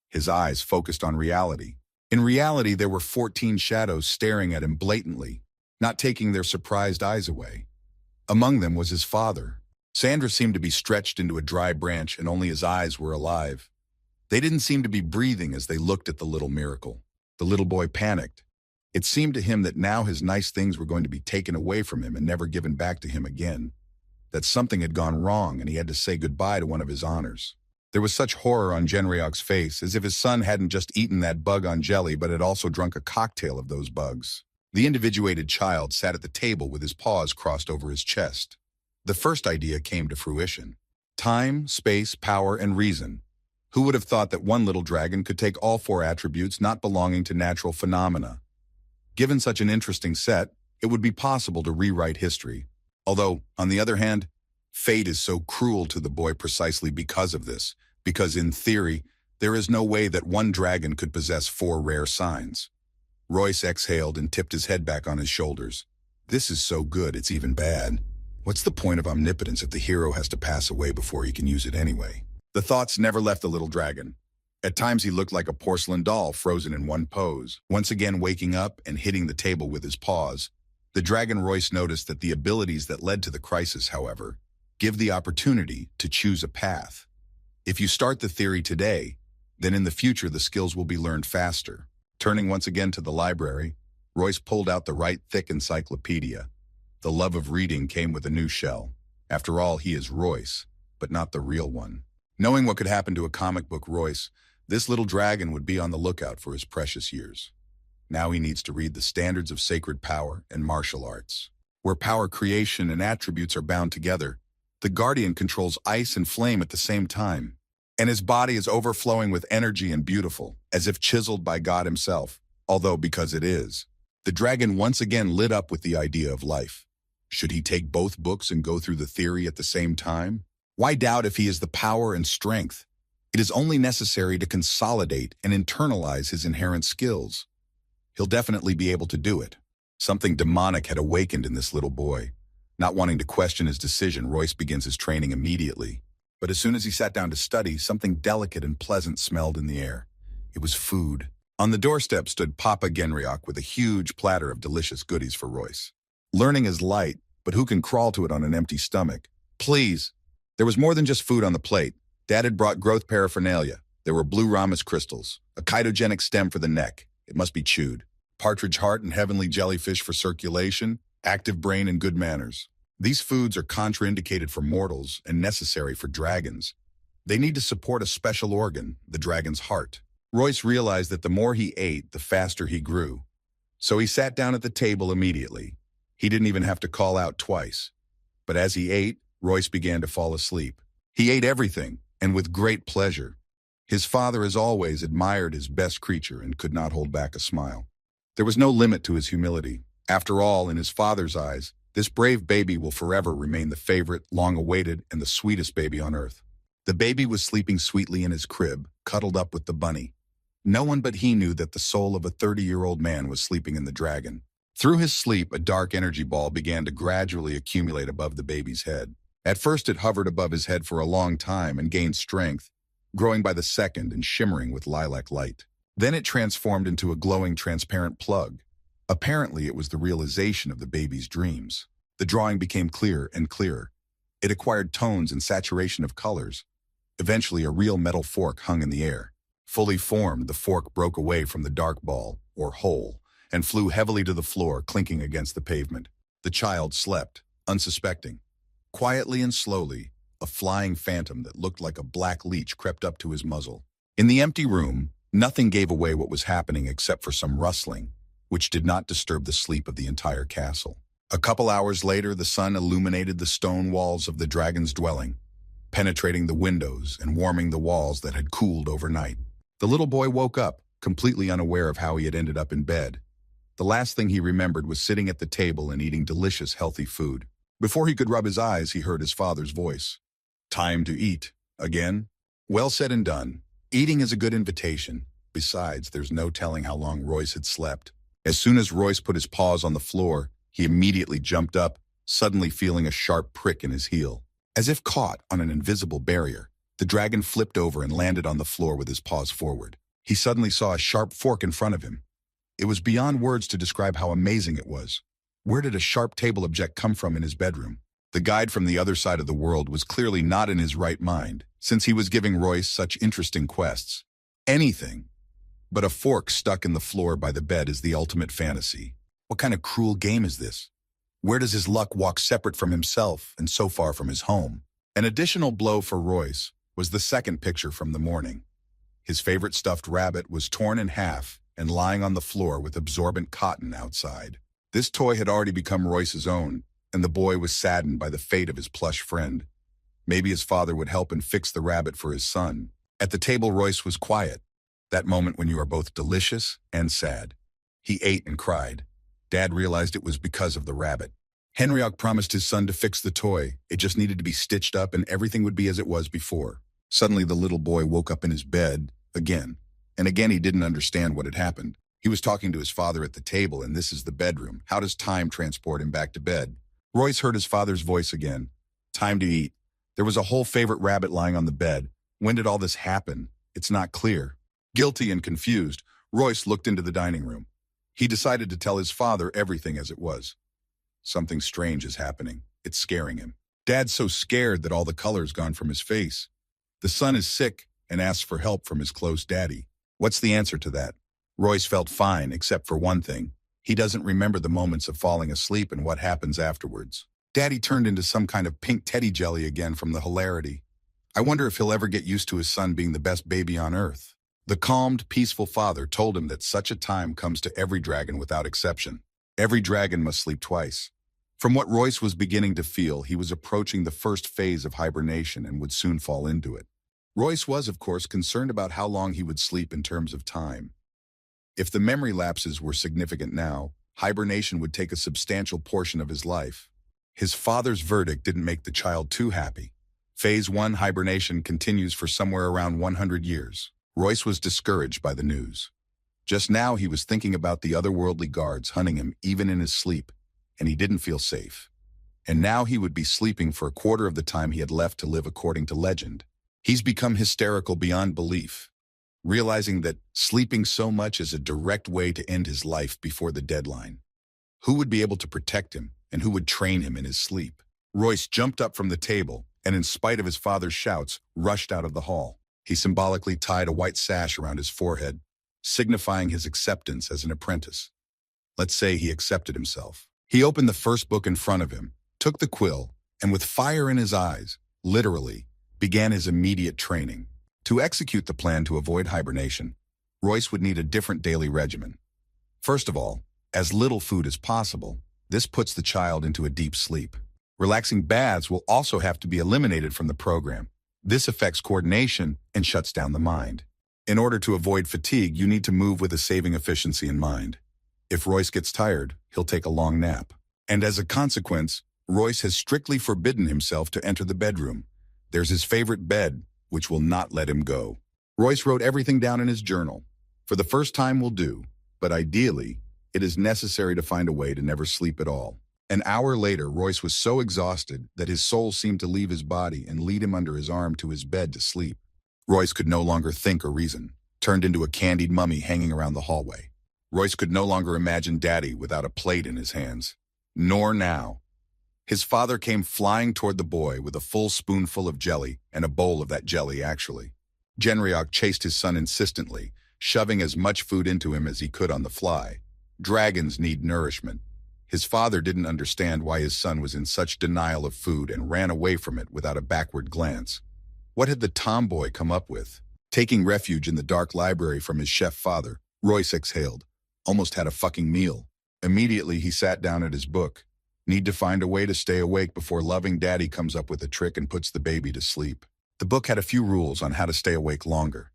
His eyes focused on reality. In reality, there were 14 shadows staring at him blatantly, not taking their surprised eyes away. Among them was his father. Sandra seemed to be stretched into a dry branch and only his eyes were alive. They didn't seem to be breathing as they looked at the little miracle. The little boy panicked. It seemed to him that now his nice things were going to be taken away from him and never given back to him again. That something had gone wrong and he had to say goodbye to one of his honors. There was such horror on Genryok's face, as if his son hadn't just eaten that bug on jelly but had also drunk a cocktail of those bugs. The individuated child sat at the table with his paws crossed over his chest. The first idea came to fruition. Time, space, power, and reason. Who would have thought that one little dragon could take all four attributes not belonging to natural phenomena? Given such an interesting set, it would be possible to rewrite history. Although, on the other hand, fate is so cruel to the boy precisely because of this, because in theory, there is no way that one dragon could possess four rare signs. Royce exhaled and tipped his head back on his shoulders. This is so good, it's even bad. What's the point of omnipotence if the hero has to pass away before he can use it anyway? The thoughts never left the little dragon. At times he looked like a porcelain doll frozen in one pose. Once again waking up and hitting the table with his paws, the dragon Royce noticed that the abilities that led to the crisis, however, give the opportunity to choose a path. If you start the theory today, then in the future the skills will be learned faster. Turning once again to the library, Royce pulled out the right thick encyclopedia. The love of reading came with a new shell. After all, he is Royce, but not the real one. Knowing what could happen to a comic book Royce, this little dragon would be on the lookout for his precious years. Now he needs to read the standards of sacred power and martial arts. Where power creation and attributes are bound together, the guardian controls ice and flame at the same time. And his body is overflowing with energy and beautiful, as if chiseled by God himself, although because it is. The dragon once again lit up with the idea of life. Should he take both books and go through the theory at the same time? Why doubt if he has the power and strength? It is only necessary to consolidate and internalize his inherent skills. He'll definitely be able to do it. Something demonic had awakened in this little boy. Not wanting to question his decision, Royce begins his training immediately. But as soon as he sat down to study, something delicate and pleasant smelled in the air. It was food. On the doorstep stood Papa Genryok with a huge platter of delicious goodies for Royce. Learning is light, but who can crawl to it on an empty stomach? Please. There was more than just food on the plate. Dad had brought growth paraphernalia. There were blue Ramus crystals, a chitogenic stem for the neck. It must be chewed. Partridge heart and heavenly jellyfish for circulation, active brain and good manners. These foods are contraindicated for mortals and necessary for dragons. They need to support a special organ, the dragon's heart. Royce realized that the more he ate, the faster he grew. So he sat down at the table immediately. He didn't even have to call out twice. But as he ate, Royce began to fall asleep. He ate everything, and with great pleasure. His father, as always, admired his best creature and could not hold back a smile. There was no limit to his humility. After all, in his father's eyes, this brave baby will forever remain the favorite, long-awaited, and the sweetest baby on earth. The baby was sleeping sweetly in his crib, cuddled up with the bunny. No one but he knew that the soul of a 30-year-old man was sleeping in the dragon. Through his sleep, a dark energy ball began to gradually accumulate above the baby's head. At first, it hovered above his head for a long time and gained strength, growing by the second and shimmering with lilac light. Then it transformed into a glowing, transparent plug. Apparently, it was the realization of the baby's dreams. The drawing became clearer and clearer. It acquired tones and saturation of colors. Eventually, a real metal fork hung in the air. Fully formed, the fork broke away from the dark ball, or hole, and flew heavily to the floor, clinking against the pavement. The child slept, unsuspecting. Quietly and slowly, a flying phantom that looked like a black leech crept up to his muzzle. In the empty room, nothing gave away what was happening except for some rustling, which did not disturb the sleep of the entire castle. A couple hours later, the sun illuminated the stone walls of the dragon's dwelling, penetrating the windows and warming the walls that had cooled overnight. The little boy woke up, completely unaware of how he had ended up in bed. The last thing he remembered was sitting at the table and eating delicious, healthy food. Before he could rub his eyes, he heard his father's voice. "Time to eat. Again?" Well said and done. Eating is a good invitation. Besides, there's no telling how long Royce had slept. As soon as Royce put his paws on the floor, he immediately jumped up, suddenly feeling a sharp prick in his heel. As if caught on an invisible barrier, the dragon flipped over and landed on the floor with his paws forward. He suddenly saw a sharp fork in front of him. It was beyond words to describe how amazing it was. Where did a sharp table object come from in his bedroom? The guide from the other side of the world was clearly not in his right mind, since he was giving Royce such interesting quests. Anything but a fork stuck in the floor by the bed is the ultimate fantasy. What kind of cruel game is this? Where does his luck walk separate from himself and so far from his home? An additional blow for Royce was the second picture from the morning. His favorite stuffed rabbit was torn in half and lying on the floor with absorbent cotton outside. This toy had already become Royce's own, and the boy was saddened by the fate of his plush friend. Maybe his father would help and fix the rabbit for his son. At the table, Royce was quiet. That moment when you are both delicious and sad. He ate and cried. Dad realized it was because of the rabbit. Henryok promised his son to fix the toy. It just needed to be stitched up and everything would be as it was before. Suddenly, the little boy woke up in his bed, again. And again, he didn't understand what had happened. He was talking to his father at the table, and this is the bedroom. How does time transport him back to bed? Royce heard his father's voice again. Time to eat. There was a whole favorite rabbit lying on the bed. When did all this happen? It's not clear. Guilty and confused, Royce looked into the dining room. He decided to tell his father everything as it was. Something strange is happening. It's scaring him. Dad's so scared that all the color's gone from his face. The son is sick and asks for help from his close daddy. What's the answer to that? Royce felt fine, except for one thing. He doesn't remember the moments of falling asleep and what happens afterwards. Daddy turned into some kind of pink teddy jelly again from the hilarity. I wonder if he'll ever get used to his son being the best baby on earth. The calmed, peaceful father told him that such a time comes to every dragon without exception. Every dragon must sleep twice. From what Royce was beginning to feel, he was approaching the first phase of hibernation and would soon fall into it. Royce was, of course, concerned about how long he would sleep in terms of time. If the memory lapses were significant now, hibernation would take a substantial portion of his life. His father's verdict didn't make the child too happy. Phase 1 hibernation continues for somewhere around 100 years. Royce was discouraged by the news. Just now he was thinking about the otherworldly guards hunting him even in his sleep, and he didn't feel safe. And now he would be sleeping for a quarter of the time he had left to live according to legend. He's become hysterical beyond belief, realizing that sleeping so much is a direct way to end his life before the deadline. Who would be able to protect him, and who would train him in his sleep? Royce jumped up from the table, and in spite of his father's shouts, rushed out of the hall. He symbolically tied a white sash around his forehead, signifying his acceptance as an apprentice. Let's say he accepted himself. He opened the first book in front of him, took the quill, and with fire in his eyes, literally, began his immediate training. To execute the plan to avoid hibernation, Royce would need a different daily regimen. First of all, as little food as possible. This puts the child into a deep sleep. Relaxing baths will also have to be eliminated from the program. This affects coordination and shuts down the mind. In order to avoid fatigue, you need to move with a saving efficiency in mind. If Royce gets tired, he'll take a long nap. And as a consequence, Royce has strictly forbidden himself to enter the bedroom. There's his favorite bed, which will not let him go. Royce wrote everything down in his journal. For the first time will do, but ideally, it is necessary to find a way to never sleep at all. An hour later, Royce was so exhausted that his soul seemed to leave his body and lead him under his arm to his bed to sleep. Royce could no longer think or reason, turned into a candied mummy hanging around the hallway. Royce could no longer imagine Daddy without a plate in his hands. Nor now. His father came flying toward the boy with a full spoonful of jelly and a bowl of that jelly, actually. Genryok chased his son insistently, shoving as much food into him as he could on the fly. Dragons need nourishment. His father didn't understand why his son was in such denial of food and ran away from it without a backward glance. What had the tomboy come up with? Taking refuge in the dark library from his chef father, Royce exhaled. Almost had a fucking meal. Immediately he sat down at his book. Need to find a way to stay awake before loving Daddy comes up with a trick and puts the baby to sleep. The book had a few rules on how to stay awake longer.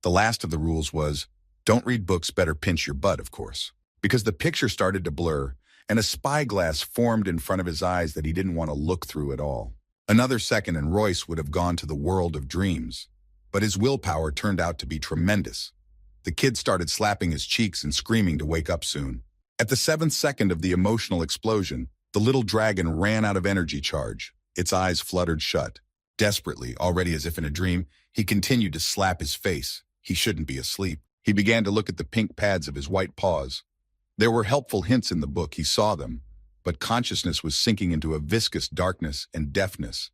The last of the rules was, don't read books, better pinch your butt, of course. Because the picture started to blur, and a spyglass formed in front of his eyes that he didn't want to look through at all. Another second and Royce would have gone to the world of dreams. But his willpower turned out to be tremendous. The kid started slapping his cheeks and screaming to wake up soon. At the 7th second of the emotional explosion, the little dragon ran out of energy charge. Its eyes fluttered shut. Desperately, already as if in a dream, he continued to slap his face. He shouldn't be asleep. He began to look at the pink pads of his white paws. There were helpful hints in the book, he saw them, but consciousness was sinking into a viscous darkness and deafness.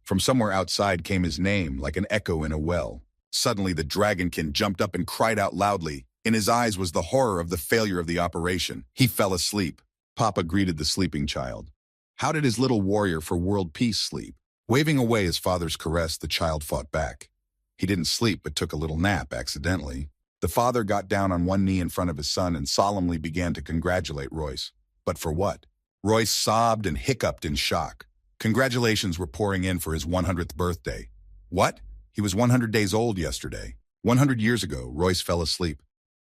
From somewhere outside came his name, like an echo in a well. Suddenly the dragonkin jumped up and cried out loudly. In his eyes was the horror of the failure of the operation. He fell asleep. Papa greeted the sleeping child. How did his little warrior for world peace sleep? Waving away his father's caress, the child fought back. He didn't sleep but took a little nap accidentally. The father got down on one knee in front of his son and solemnly began to congratulate Royce. But for what? Royce sobbed and hiccuped in shock. Congratulations were pouring in for his 100th birthday. What? He was 100 days old yesterday. 100 years ago, Royce fell asleep.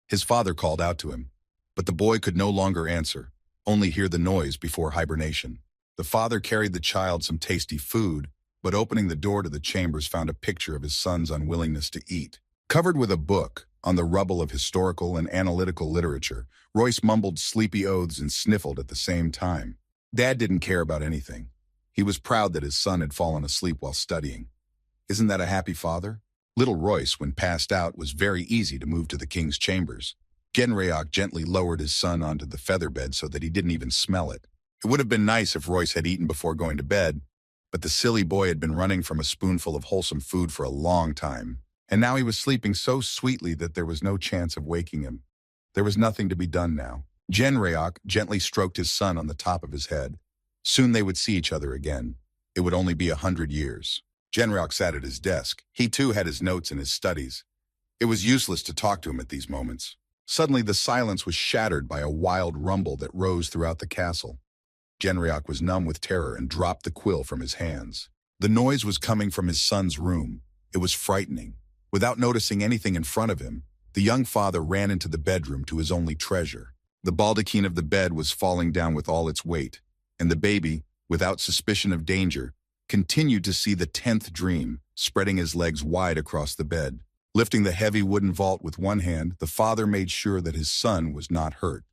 His father called out to him, but the boy could no longer answer, only hear the noise before hibernation. The father carried the child some tasty food, but opening the door to the chambers found a picture of his son's unwillingness to eat. Covered with a book, on the rubble of historical and analytical literature, Royce mumbled sleepy oaths and sniffled at the same time. Dad didn't care about anything. He was proud that his son had fallen asleep while studying. Isn't that a happy father? Little Royce, when passed out, was very easy to move to the king's chambers. Genreok gently lowered his son onto the feather bed so that he didn't even smell it. It would have been nice if Royce had eaten before going to bed, but the silly boy had been running from a spoonful of wholesome food for a long time, and now he was sleeping so sweetly that there was no chance of waking him. There was nothing to be done now. Genreok gently stroked his son on the top of his head. Soon they would see each other again. It would only be 100 years. Genreok sat at his desk. He too had his notes and his studies. It was useless to talk to him at these moments. Suddenly the silence was shattered by a wild rumble that rose throughout the castle. Genreok was numb with terror and dropped the quill from his hands. The noise was coming from his son's room. It was frightening. Without noticing anything in front of him, the young father ran into the bedroom to his only treasure. The baldachin of the bed was falling down with all its weight, and the baby, without suspicion of danger, continued to see the 10th dream, spreading his legs wide across the bed. Lifting the heavy wooden vault with one hand, the father made sure that his son was not hurt.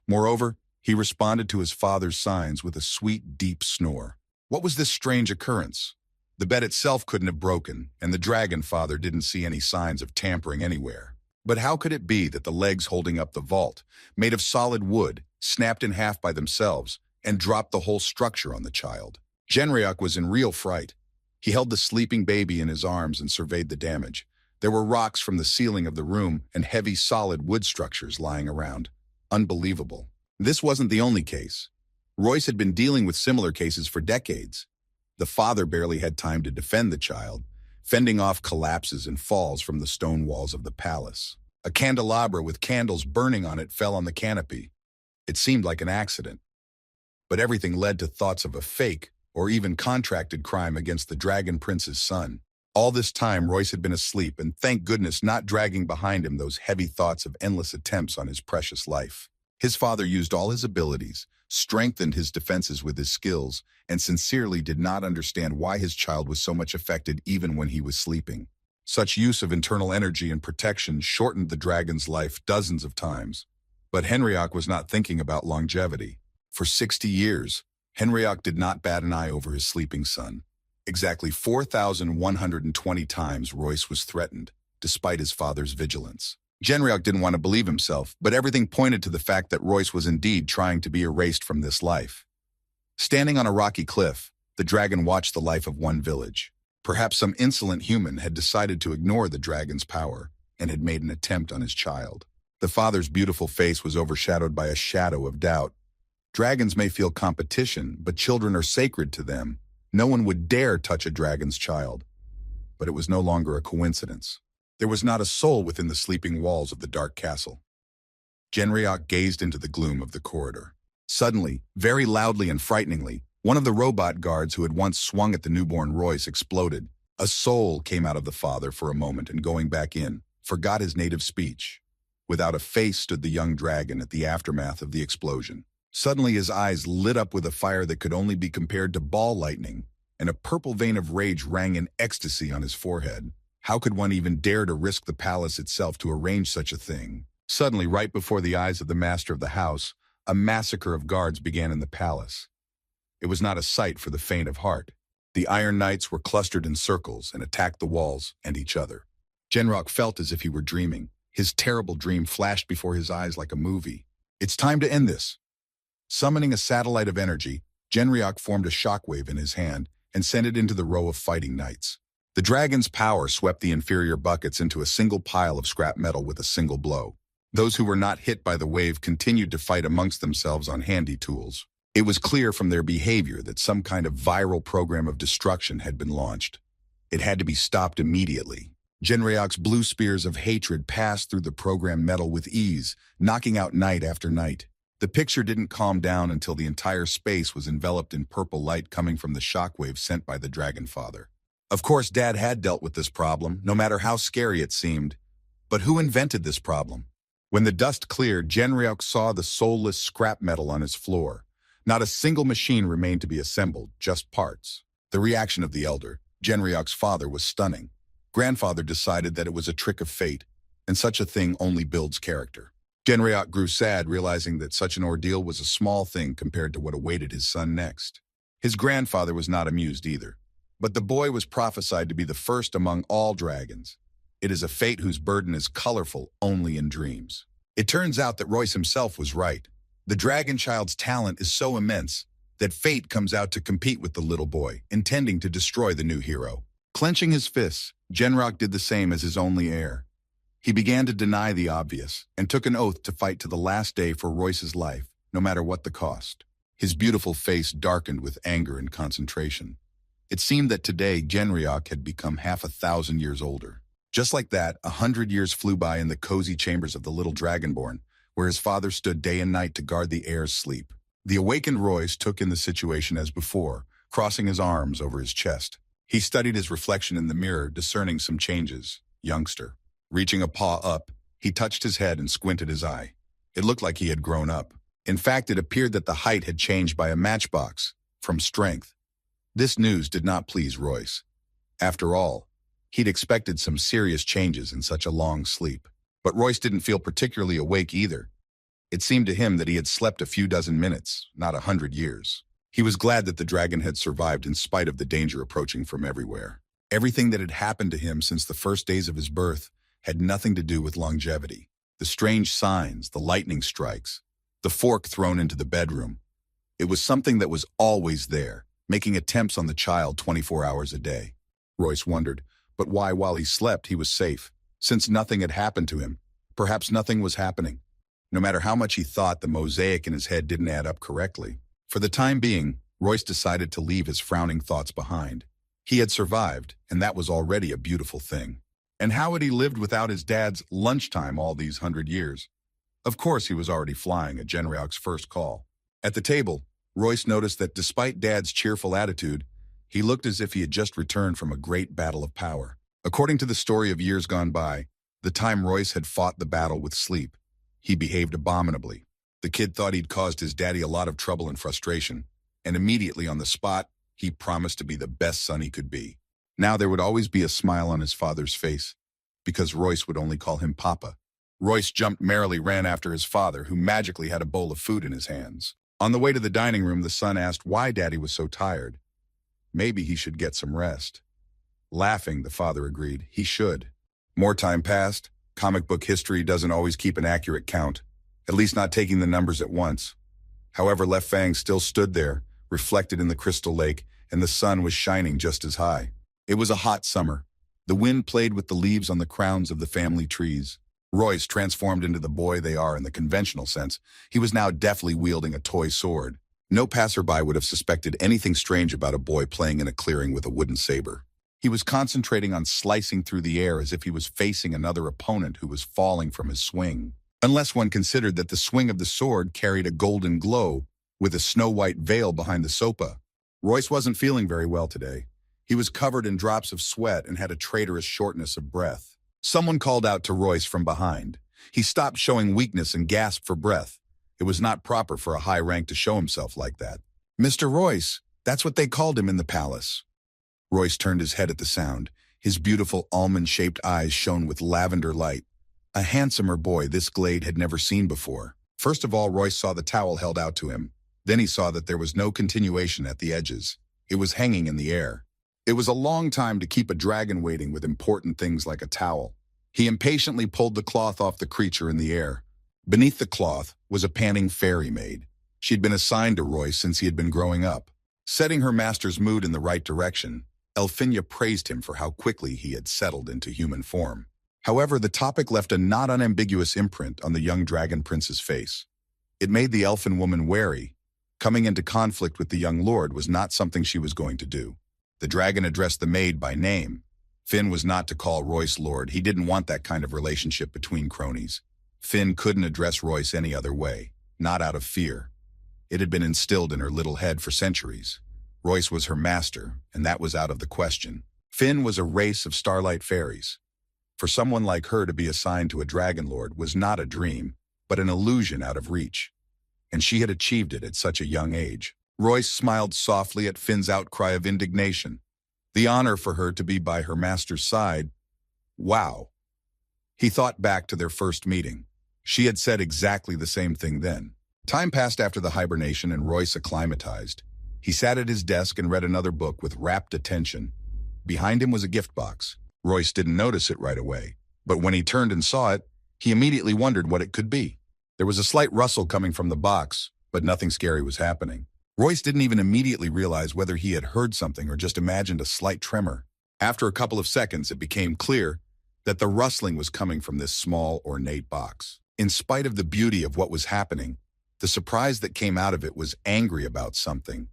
Moreover, he responded to his father's signs with a sweet, deep snore. What was this strange occurrence? The bed itself couldn't have broken, and the dragon father didn't see any signs of tampering anywhere. But how could it be that the legs holding up the vault, made of solid wood, snapped in half by themselves and dropped the whole structure on the child? Genreok was in real fright. He held the sleeping baby in his arms and surveyed the damage. There were rocks from the ceiling of the room and heavy solid wood structures lying around. Unbelievable. This wasn't the only case. Royce had been dealing with similar cases for decades. The father barely had time to defend the child, fending off collapses and falls from the stone walls of the palace. A candelabra with candles burning on it fell on the canopy. It seemed like an accident. But everything led to thoughts of a fake or even contracted crime against the Dragon Prince's son. All this time, Royce had been asleep, and thank goodness not dragging behind him those heavy thoughts of endless attempts on his precious life. His father used all his abilities, strengthened his defenses with his skills, and sincerely did not understand why his child was so much affected even when he was sleeping. Such use of internal energy and protection shortened the dragon's life dozens of times. But Henryok was not thinking about longevity. For 60 years, Henryok did not bat an eye over his sleeping son. Exactly 4,120 times Royce was threatened, despite his father's vigilance. Genreok didn't want to believe himself, but everything pointed to the fact that Royce was indeed trying to be erased from this life. Standing on a rocky cliff, the dragon watched the life of one village. Perhaps some insolent human had decided to ignore the dragon's power and had made an attempt on his child. The father's beautiful face was overshadowed by a shadow of doubt. Dragons may feel competition, but children are sacred to them. No one would dare touch a dragon's child. But it was no longer a coincidence. There was not a soul within the sleeping walls of the dark castle. Genreok gazed into the gloom of the corridor. Suddenly, very loudly and frighteningly, one of the robot guards who had once swung at the newborn Royce exploded. A soul came out of the father for a moment and going back in, forgot his native speech. Without a face stood the young dragon at the aftermath of the explosion. Suddenly his eyes lit up with a fire that could only be compared to ball lightning, and a purple vein of rage rang in ecstasy on his forehead. How could one even dare to risk the palace itself to arrange such a thing? Suddenly, right before the eyes of the master of the house, a massacre of guards began in the palace. It was not a sight for the faint of heart. The Iron Knights were clustered in circles and attacked the walls and each other. Genreok felt as if he were dreaming. His terrible dream flashed before his eyes like a movie. It's time to end this. Summoning a satellite of energy, Genreok formed a shockwave in his hand and sent it into the row of fighting knights. The dragon's power swept the inferior buckets into a single pile of scrap metal with a single blow. Those who were not hit by the wave continued to fight amongst themselves on handy tools. It was clear from their behavior that some kind of viral program of destruction had been launched. It had to be stopped immediately. Genryok's blue spears of hatred passed through the program metal with ease, knocking out night after night. The picture didn't calm down until the entire space was enveloped in purple light coming from the shockwave sent by the Dragon Father. Of course, Dad had dealt with this problem, no matter how scary it seemed. But who invented this problem? When the dust cleared, Genryok saw the soulless scrap metal on his floor. Not a single machine remained to be assembled, just parts. The reaction of the elder, Genryok's father, was stunning. Grandfather decided that it was a trick of fate, and such a thing only builds character. Genryok grew sad, realizing that such an ordeal was a small thing compared to what awaited his son next. His grandfather was not amused either. But the boy was prophesied to be the first among all dragons. It is a fate whose burden is colorful only in dreams. It turns out that Royce himself was right. The dragon child's talent is so immense that fate comes out to compete with the little boy, intending to destroy the new hero. Clenching his fists, Genryok did the same as his only heir. He began to deny the obvious and took an oath to fight to the last day for Royce's life, no matter what the cost. His beautiful face darkened with anger and concentration. It seemed that today Genryok had become half 1,000 years older. Just like that, 100 years flew by in the cozy chambers of the little Dragonborn, where his father stood day and night to guard the heir's sleep. The awakened Royce took in the situation as before, crossing his arms over his chest. He studied his reflection in the mirror, discerning some changes. Youngster. Reaching a paw up, he touched his head and squinted his eye. It looked like he had grown up. In fact, it appeared that the height had changed by a matchbox, from strength. This news did not please Royce. After all, he'd expected some serious changes in such a long sleep. But Royce didn't feel particularly awake either. It seemed to him that he had slept a few dozen minutes, not 100 years. He was glad that the dragon had survived in spite of the danger approaching from everywhere. Everything that had happened to him since the first days of his birth had nothing to do with longevity. The strange signs, the lightning strikes, the fork thrown into the bedroom. It was something that was always there, making attempts on the child 24 hours a day. Royce wondered, but why while he slept he was safe? Since nothing had happened to him, perhaps nothing was happening. No matter how much he thought, the mosaic in his head didn't add up correctly. For the time being, Royce decided to leave his frowning thoughts behind. He had survived, and that was already a beautiful thing. And how had he lived without his dad's lunchtime all these 100 years? Of course he was already flying at Genryok's first call. At the table, Royce noticed that despite Dad's cheerful attitude, he looked as if he had just returned from a great battle of power. According to the story of years gone by, the time Royce had fought the battle with sleep, he behaved abominably. The kid thought he'd caused his daddy a lot of trouble and frustration, and immediately on the spot, he promised to be the best son he could be. Now there would always be a smile on his father's face, because Royce would only call him Papa. Royce jumped merrily, ran after his father, who magically had a bowl of food in his hands. On the way to the dining room, the son asked why Daddy was so tired. Maybe he should get some rest. Laughing, the father agreed, he should. More time passed. Comic book history doesn't always keep an accurate count, at least not taking the numbers at once. However, Left Fang still stood there, reflected in the crystal lake, and the sun was shining just as high. It was a hot summer. The wind played with the leaves on the crowns of the family trees. Royce, transformed into the boy they are in the conventional sense, he was now deftly wielding a toy sword. No passerby would have suspected anything strange about a boy playing in a clearing with a wooden saber. He was concentrating on slicing through the air as if he was facing another opponent who was falling from his swing. Unless one considered that the swing of the sword carried a golden glow with a snow-white veil behind the sopa. Royce wasn't feeling very well today. He was covered in drops of sweat and had a traitorous shortness of breath. Someone called out to Royce from behind. He stopped showing weakness and gasped for breath. It was not proper for a high rank to show himself like that. Mr. Royce, that's what they called him in the palace. Royce turned his head at the sound. His beautiful almond-shaped eyes shone with lavender light. A handsomer boy this glade had never seen before. First of all, Royce saw the towel held out to him. Then he saw that there was no continuation at the edges. It was hanging in the air. It was a long time to keep a dragon waiting with important things like a towel. He impatiently pulled the cloth off the creature in the air. Beneath the cloth was a panting fairy maid. She had been assigned to Royce since he had been growing up. Setting her master's mood in the right direction, Elfinia praised him for how quickly he had settled into human form. However, the topic left a not unambiguous imprint on the young dragon prince's face. It made the elfin woman wary. Coming into conflict with the young lord was not something she was going to do. The dragon addressed the maid by name. Finn was not to call Royce Lord. He didn't want that kind of relationship between cronies. Finn couldn't address Royce any other way, not out of fear. It had been instilled in her little head for centuries. Royce was her master, and that was out of the question. Finn was a race of starlight fairies. For someone like her to be assigned to a dragon lord was not a dream, but an illusion out of reach. And she had achieved it at such a young age. Royce smiled softly at Finn's outcry of indignation. The honor for her to be by her master's side. Wow. He thought back to their first meeting. She had said exactly the same thing then. Time passed after the hibernation and Royce acclimatized. He sat at his desk and read another book with rapt attention. Behind him was a gift box. Royce didn't notice it right away, but when he turned and saw it, he immediately wondered what it could be. There was a slight rustle coming from the box, but nothing scary was happening. Royce didn't even immediately realize whether he had heard something or just imagined a slight tremor. After a couple of seconds, it became clear that the rustling was coming from this small, ornate box. In spite of the beauty of what was happening, the surprise that came out of it was angry about something.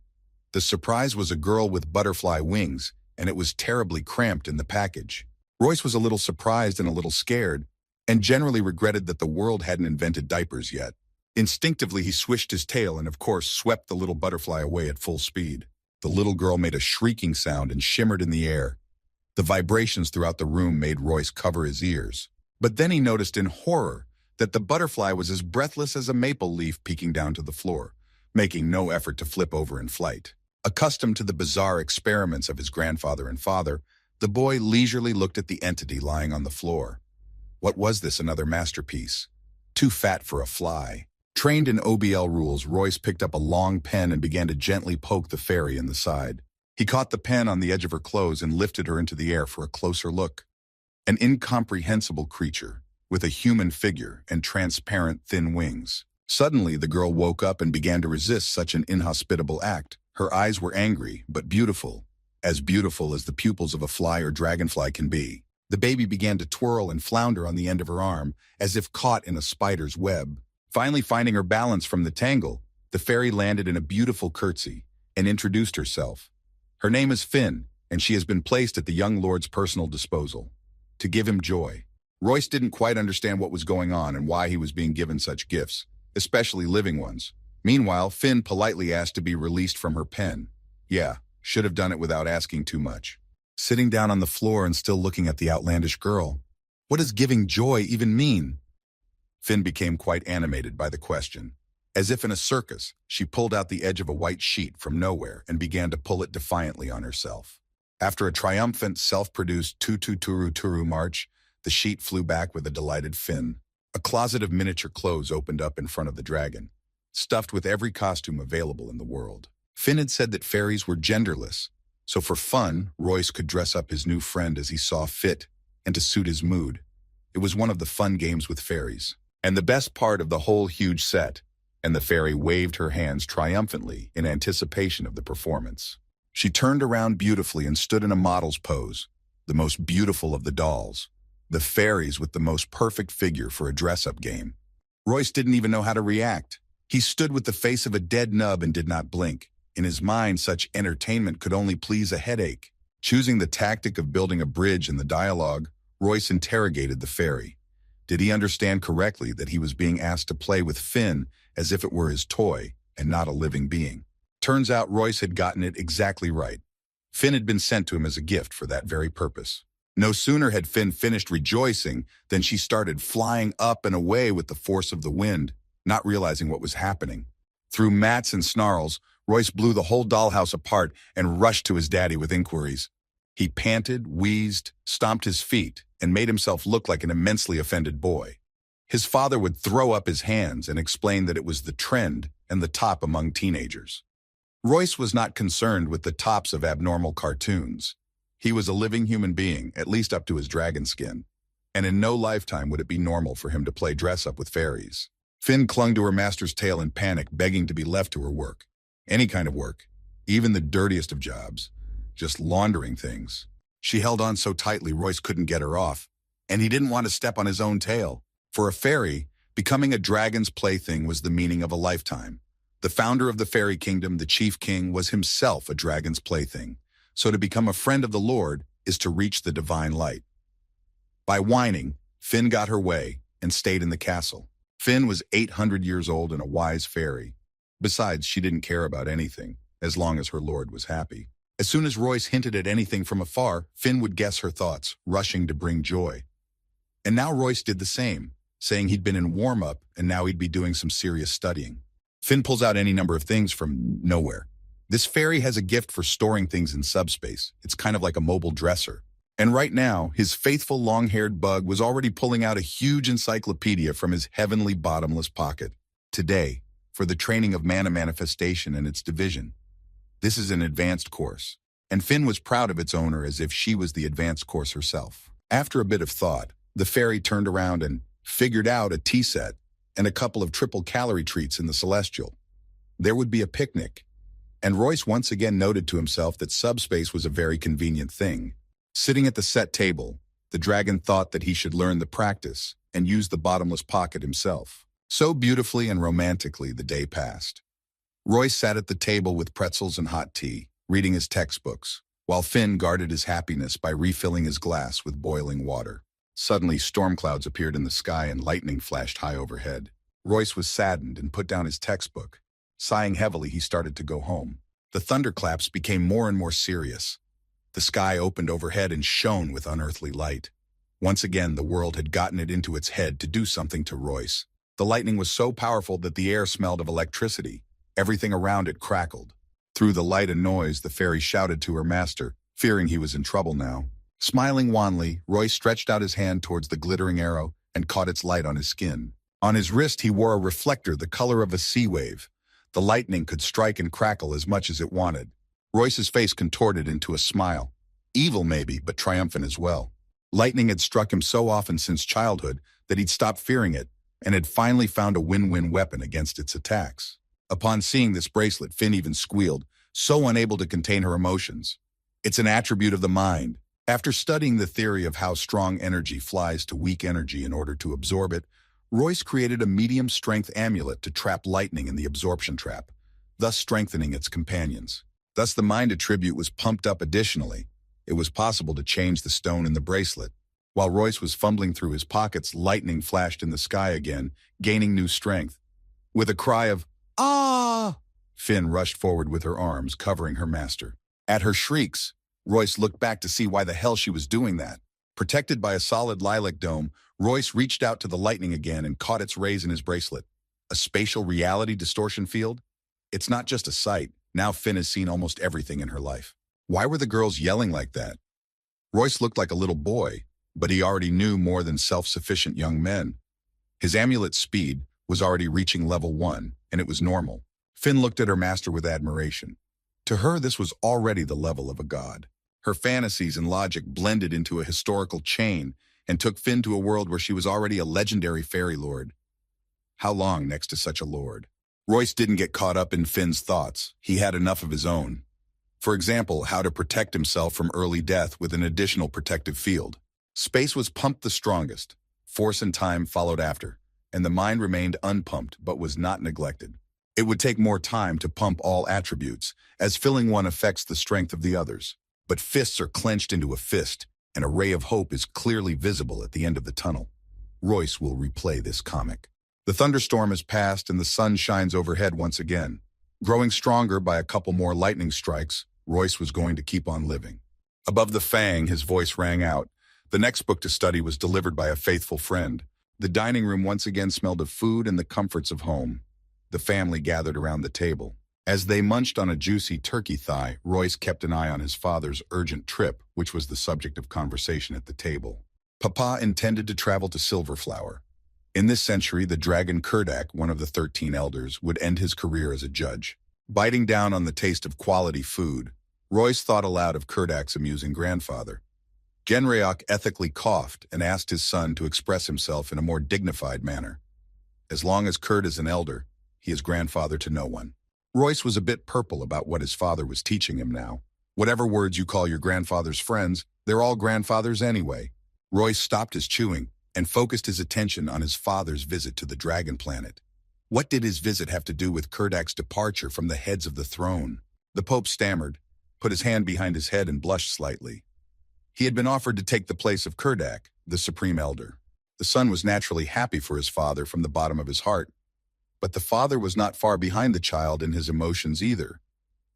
The surprise was a girl with butterfly wings, and it was terribly cramped in the package. Royce was a little surprised and a little scared, and generally regretted that the world hadn't invented diapers yet. Instinctively, he swished his tail and, of course, swept the little butterfly away at full speed. The little girl made a shrieking sound and shimmered in the air. The vibrations throughout the room made Royce cover his ears. But then he noticed in horror that the butterfly was as breathless as a maple leaf peeking down to the floor, making no effort to flip over in flight. Accustomed to the bizarre experiments of his grandfather and father, the boy leisurely looked at the entity lying on the floor. What was this, another masterpiece? Too fat for a fly. Trained in OBL rules, Royce picked up a long pen and began to gently poke the fairy in the side. He caught the pen on the edge of her clothes and lifted her into the air for a closer look. An incomprehensible creature, with a human figure and transparent thin wings. Suddenly, the girl woke up and began to resist such an inhospitable act. Her eyes were angry, but beautiful as the pupils of a fly or dragonfly can be. The baby began to twirl and flounder on the end of her arm, as if caught in a spider's web. Finally finding her balance from the tangle, the fairy landed in a beautiful curtsy and introduced herself. Her name is Finn, and she has been placed at the young lord's personal disposal, to give him joy. Royce didn't quite understand what was going on and why he was being given such gifts, especially living ones. Meanwhile, Finn politely asked to be released from her pen. Yeah, should have done it without asking too much. Sitting down on the floor and still looking at the outlandish girl. What does giving joy even mean? Finn became quite animated by the question. As if in a circus, she pulled out the edge of a white sheet from nowhere and began to pull it defiantly on herself. After a triumphant, self-produced tu-tu-turu-turu march, the sheet flew back with a delighted Finn. A closet of miniature clothes opened up in front of the dragon, stuffed with every costume available in the world. Finn had said that fairies were genderless, so for fun, Royce could dress up his new friend as he saw fit and to suit his mood. It was one of the fun games with fairies, and the best part of the whole huge set, and the fairy waved her hands triumphantly in anticipation of the performance. She turned around beautifully and stood in a model's pose, the most beautiful of the dolls, the fairies with the most perfect figure for a dress-up game. Royce didn't even know how to react. He stood with the face of a dead nub and did not blink. In his mind, such entertainment could only please a headache. Choosing the tactic of building a bridge in the dialogue, Royce interrogated the fairy. Did he understand correctly that he was being asked to play with Finn as if it were his toy and not a living being? Turns out Royce had gotten it exactly right. Finn had been sent to him as a gift for that very purpose. No sooner had Finn finished rejoicing than she started flying up and away with the force of the wind, not realizing what was happening. Through mats and snarls, Royce blew the whole dollhouse apart and rushed to his daddy with inquiries. He panted, wheezed, stomped his feet, and made himself look like an immensely offended boy. His father would throw up his hands and explain that it was the trend and the top among teenagers. Royce was not concerned with the tops of abnormal cartoons. He was a living human being, at least up to his dragon skin, and in no lifetime would it be normal for him to play dress-up with fairies. Finn clung to her master's tail in panic, begging to be left to her work. Any kind of work, even the dirtiest of jobs, just laundering things. She held on so tightly Royce couldn't get her off, and he didn't want to step on his own tail. For a fairy, becoming a dragon's plaything was the meaning of a lifetime. The founder of the fairy kingdom, the chief king, was himself a dragon's plaything. So to become a friend of the Lord is to reach the divine light. By whining, Finn got her way and stayed in the castle. Finn was 800 years old and a wise fairy. Besides, she didn't care about anything, as long as her lord was happy. As soon as Royce hinted at anything from afar, Finn would guess her thoughts, rushing to bring joy. And now Royce did the same, saying he'd been in warm-up and now he'd be doing some serious studying. Finn pulls out any number of things from nowhere. This fairy has a gift for storing things in subspace. It's kind of like a mobile dresser. And right now, his faithful long-haired bug was already pulling out a huge encyclopedia from his heavenly bottomless pocket. Today, for the training of mana manifestation and its division. This is an advanced course, and Finn was proud of its owner as if she was the advanced course herself. After a bit of thought, the fairy turned around and figured out a tea set and a couple of triple-calorie treats in the Celestial. There would be a picnic, and Royce once again noted to himself that subspace was a very convenient thing. Sitting at the set table, the dragon thought that he should learn the practice and use the bottomless pocket himself. So beautifully and romantically the day passed. Royce sat at the table with pretzels and hot tea, reading his textbooks, while Finn guarded his happiness by refilling his glass with boiling water. Suddenly, storm clouds appeared in the sky and lightning flashed high overhead. Royce was saddened and put down his textbook. Sighing heavily, he started to go home. The thunderclaps became more and more serious. The sky opened overhead and shone with unearthly light. Once again, the world had gotten it into its head to do something to Royce. The lightning was so powerful that the air smelled of electricity. Everything around it crackled. Through the light and noise, the fairy shouted to her master, fearing he was in trouble now. Smiling wanly, Royce stretched out his hand towards the glittering arrow and caught its light on his skin. On his wrist, he wore a reflector the color of a sea wave. The lightning could strike and crackle as much as it wanted. Royce's face contorted into a smile. Evil maybe, but triumphant as well. Lightning had struck him so often since childhood that he'd stopped fearing it and had finally found a win-win weapon against its attacks. Upon seeing this bracelet, Finn even squealed, so unable to contain her emotions. It's an attribute of the mind. After studying the theory of how strong energy flies to weak energy in order to absorb it, Royce created a medium-strength amulet to trap lightning in the absorption trap, thus strengthening its companions. Thus the mind attribute was pumped up additionally. It was possible to change the stone in the bracelet. While Royce was fumbling through his pockets, lightning flashed in the sky again, gaining new strength. With a cry of, "Ah!" Finn rushed forward with her arms, covering her master. At her shrieks, Royce looked back to see why the hell she was doing that. Protected by a solid lilac dome, Royce reached out to the lightning again and caught its rays in his bracelet. A spatial reality distortion field? It's not just a sight. Now Finn has seen almost everything in her life. Why were the girls yelling like that? Royce looked like a little boy, but he already knew more than self-sufficient young men. His amulet's speed was already reaching level 1, and it was normal. Finn looked at her master with admiration. To her, this was already the level of a god. Her fantasies and logic blended into a historical chain and took Finn to a world where she was already a legendary fairy lord. How long next to such a lord? Royce didn't get caught up in Finn's thoughts. He had enough of his own. For example, how to protect himself from early death with an additional protective field. Space was pumped the strongest. Force and time followed after, and the mind remained unpumped but was not neglected. It would take more time to pump all attributes, as filling one affects the strength of the others. But fists are clenched into a fist, and a ray of hope is clearly visible at the end of the tunnel. Royce will replay this comic. The thunderstorm has passed and the sun shines overhead once again. Growing stronger by a couple more lightning strikes, Royce was going to keep on living. Above the fang, his voice rang out. The next book to study was delivered by a faithful friend. The dining room once again smelled of food and the comforts of home. The family gathered around the table. As they munched on a juicy turkey thigh, Royce kept an eye on his father's urgent trip, which was the subject of conversation at the table. Papa intended to travel to Silverflower. In this century, the dragon Kurdak, one of the 13 elders, would end his career as a judge. Biting down on the taste of quality food, Royce thought aloud of Kurdak's amusing grandfather. Genreok ethically coughed and asked his son to express himself in a more dignified manner. As long as Kurd is an elder, he is grandfather to no one. Royce was a bit purple about what his father was teaching him now. Whatever words you call your grandfather's friends, they're all grandfathers anyway. Royce stopped his chewing and focused his attention on his father's visit to the dragon planet. What did his visit have to do with Kurdak's departure from the heads of the throne? The Pope stammered, put his hand behind his head and blushed slightly. He had been offered to take the place of Kurdak, the supreme elder. The son was naturally happy for his father from the bottom of his heart, but the father was not far behind the child in his emotions either.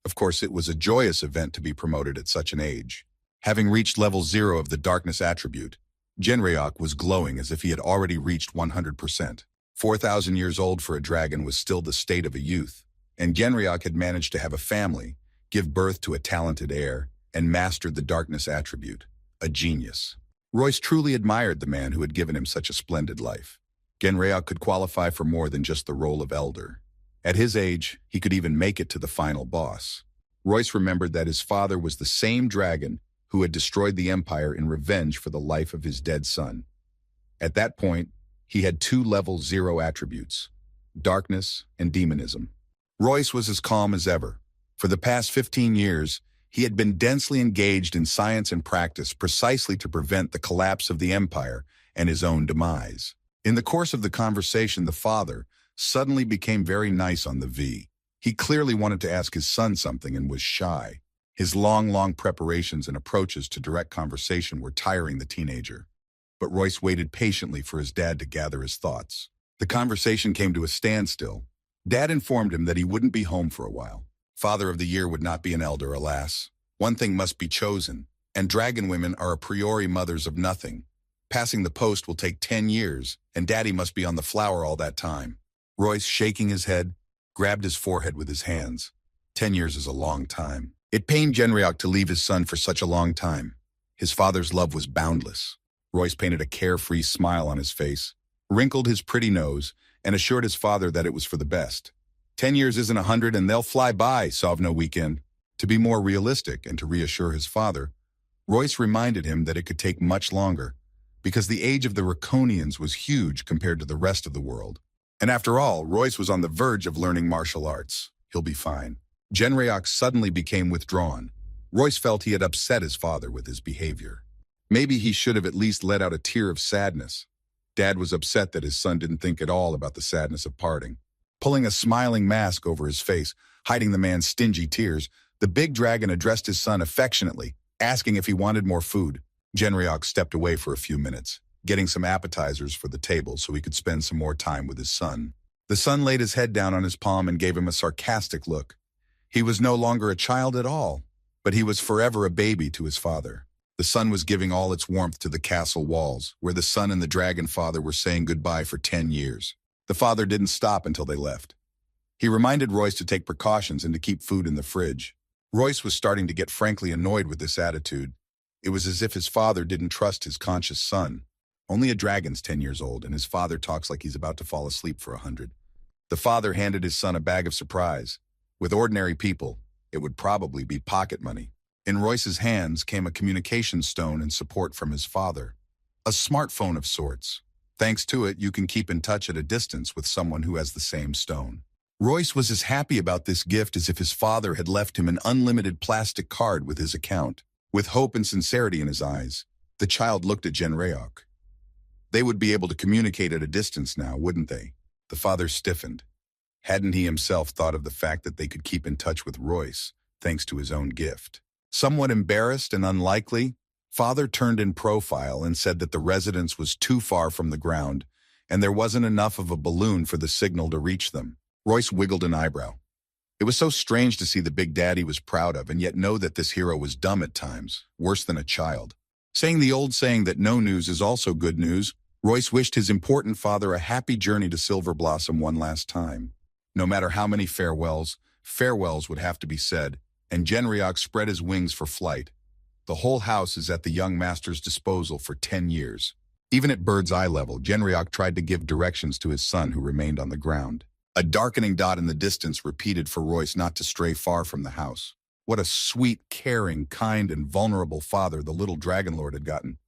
Of course, it was a joyous event to be promoted at such an age. Having reached level 0 of the darkness attribute, Genryok was glowing as if he had already reached 100%. 4,000 years old for a dragon was still the state of a youth, and Genryok had managed to have a family, give birth to a talented heir, and mastered the darkness attribute. A genius. Royce truly admired the man who had given him such a splendid life. Genryok could qualify for more than just the role of elder. At his age, he could even make it to the final boss. Royce remembered that his father was the same dragon who had destroyed the Empire in revenge for the life of his dead son. At that point, he had 2 level 0 attributes, darkness and demonism. Royce was as calm as ever. For the past 15 years, he had been densely engaged in science and practice precisely to prevent the collapse of the Empire and his own demise. In the course of the conversation, the father suddenly became very nice on the V. He clearly wanted to ask his son something and was shy. His long preparations and approaches to direct conversation were tiring the teenager. But Royce waited patiently for his dad to gather his thoughts. The conversation came to a standstill. Dad informed him that he wouldn't be home for a while. Father of the Year would not be an elder, alas. One thing must be chosen, and dragon women are a priori mothers of nothing. Passing the post will take 10 years, and Daddy must be on the flower all that time. Royce, shaking his head, grabbed his forehead with his hands. 10 years is a long time. It pained Genryok to leave his son for such a long time. His father's love was boundless. Royce painted a carefree smile on his face, wrinkled his pretty nose, and assured his father that it was for the best. 10 years isn't 100 and they'll fly by, Sovno weekend. To be more realistic and to reassure his father, Royce reminded him that it could take much longer, because the age of the Raconians was huge compared to the rest of the world. And after all, Royce was on the verge of learning martial arts. He'll be fine. Genryok suddenly became withdrawn. Royce felt he had upset his father with his behavior. Maybe he should have at least let out a tear of sadness. Dad was upset that his son didn't think at all about the sadness of parting. Pulling a smiling mask over his face, hiding the man's stingy tears, the big dragon addressed his son affectionately, asking if he wanted more food. Genryok stepped away for a few minutes, getting some appetizers for the table so he could spend some more time with his son. The son laid his head down on his palm and gave him a sarcastic look. He was no longer a child at all, but he was forever a baby to his father. The sun was giving all its warmth to the castle walls, where the son and the dragon father were saying goodbye for 10 years. The father didn't stop until they left. He reminded Royce to take precautions and to keep food in the fridge. Royce was starting to get frankly annoyed with this attitude. It was as if his father didn't trust his conscious son. Only a dragon's 10 years old, and his father talks like he's about to fall asleep for 100. The father handed his son a bag of surprise. With ordinary people, it would probably be pocket money. In Royce's hands came a communication stone and support from his father. A smartphone of sorts. Thanks to it, you can keep in touch at a distance with someone who has the same stone. Royce was as happy about this gift as if his father had left him an unlimited plastic card with his account. With hope and sincerity in his eyes, the child looked at Genryok. They would be able to communicate at a distance now, wouldn't they? The father stiffened. Hadn't he himself thought of the fact that they could keep in touch with Royce, thanks to his own gift? Somewhat embarrassed and unlikely, father turned in profile and said that the residence was too far from the ground, and there wasn't enough of a balloon for the signal to reach them. Royce wiggled an eyebrow. It was so strange to see the big dad he was proud of and yet know that this hero was dumb at times, worse than a child. Saying the old saying that no news is also good news, Royce wished his important father a happy journey to Silver Blossom one last time. No matter how many farewells would have to be said, and Genryok spread his wings for flight. The whole house is at the young master's disposal for 10 years. Even at bird's eye level, Genryok tried to give directions to his son who remained on the ground. A darkening dot in the distance repeated for Royce not to stray far from the house. What a sweet, caring, kind, and vulnerable father the little dragon lord had gotten.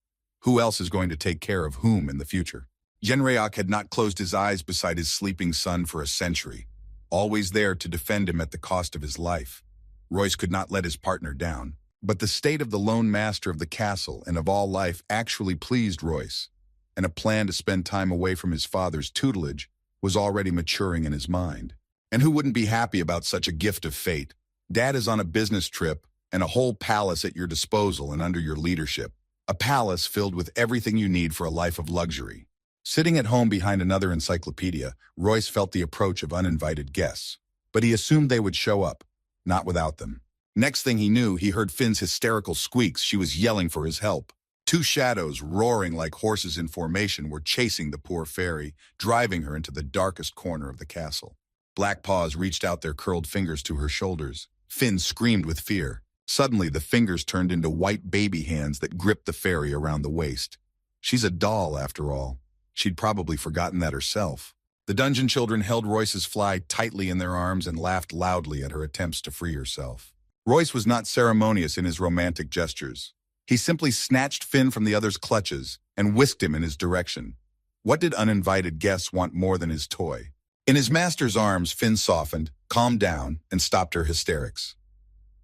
Who else is going to take care of whom in the future? Genryok had not closed his eyes beside his sleeping son for a century, always there to defend him at the cost of his life. Royce could not let his partner down. But the state of the lone master of the castle and of all life actually pleased Royce, and a plan to spend time away from his father's tutelage was already maturing in his mind. And who wouldn't be happy about such a gift of fate? Dad is on a business trip, and a whole palace at your disposal and under your leadership. A palace filled with everything you need for a life of luxury. Sitting at home behind another encyclopedia, Royce felt the approach of uninvited guests. But he assumed they would show up, not without them. Next thing he knew, he heard Finn's hysterical squeaks. She was yelling for his help. Two shadows, roaring like horses in formation, were chasing the poor fairy, driving her into the darkest corner of the castle. Black paws reached out their curled fingers to her shoulders. Finn screamed with fear. Suddenly, the fingers turned into white baby hands that gripped the fairy around the waist. She's a doll, after all. She'd probably forgotten that herself. The dungeon children held Royce's fly tightly in their arms and laughed loudly at her attempts to free herself. Royce was not ceremonious in his romantic gestures. He simply snatched Finn from the other's clutches and whisked him in his direction. What did uninvited guests want more than his toy? In his master's arms, Finn softened, calmed down, and stopped her hysterics.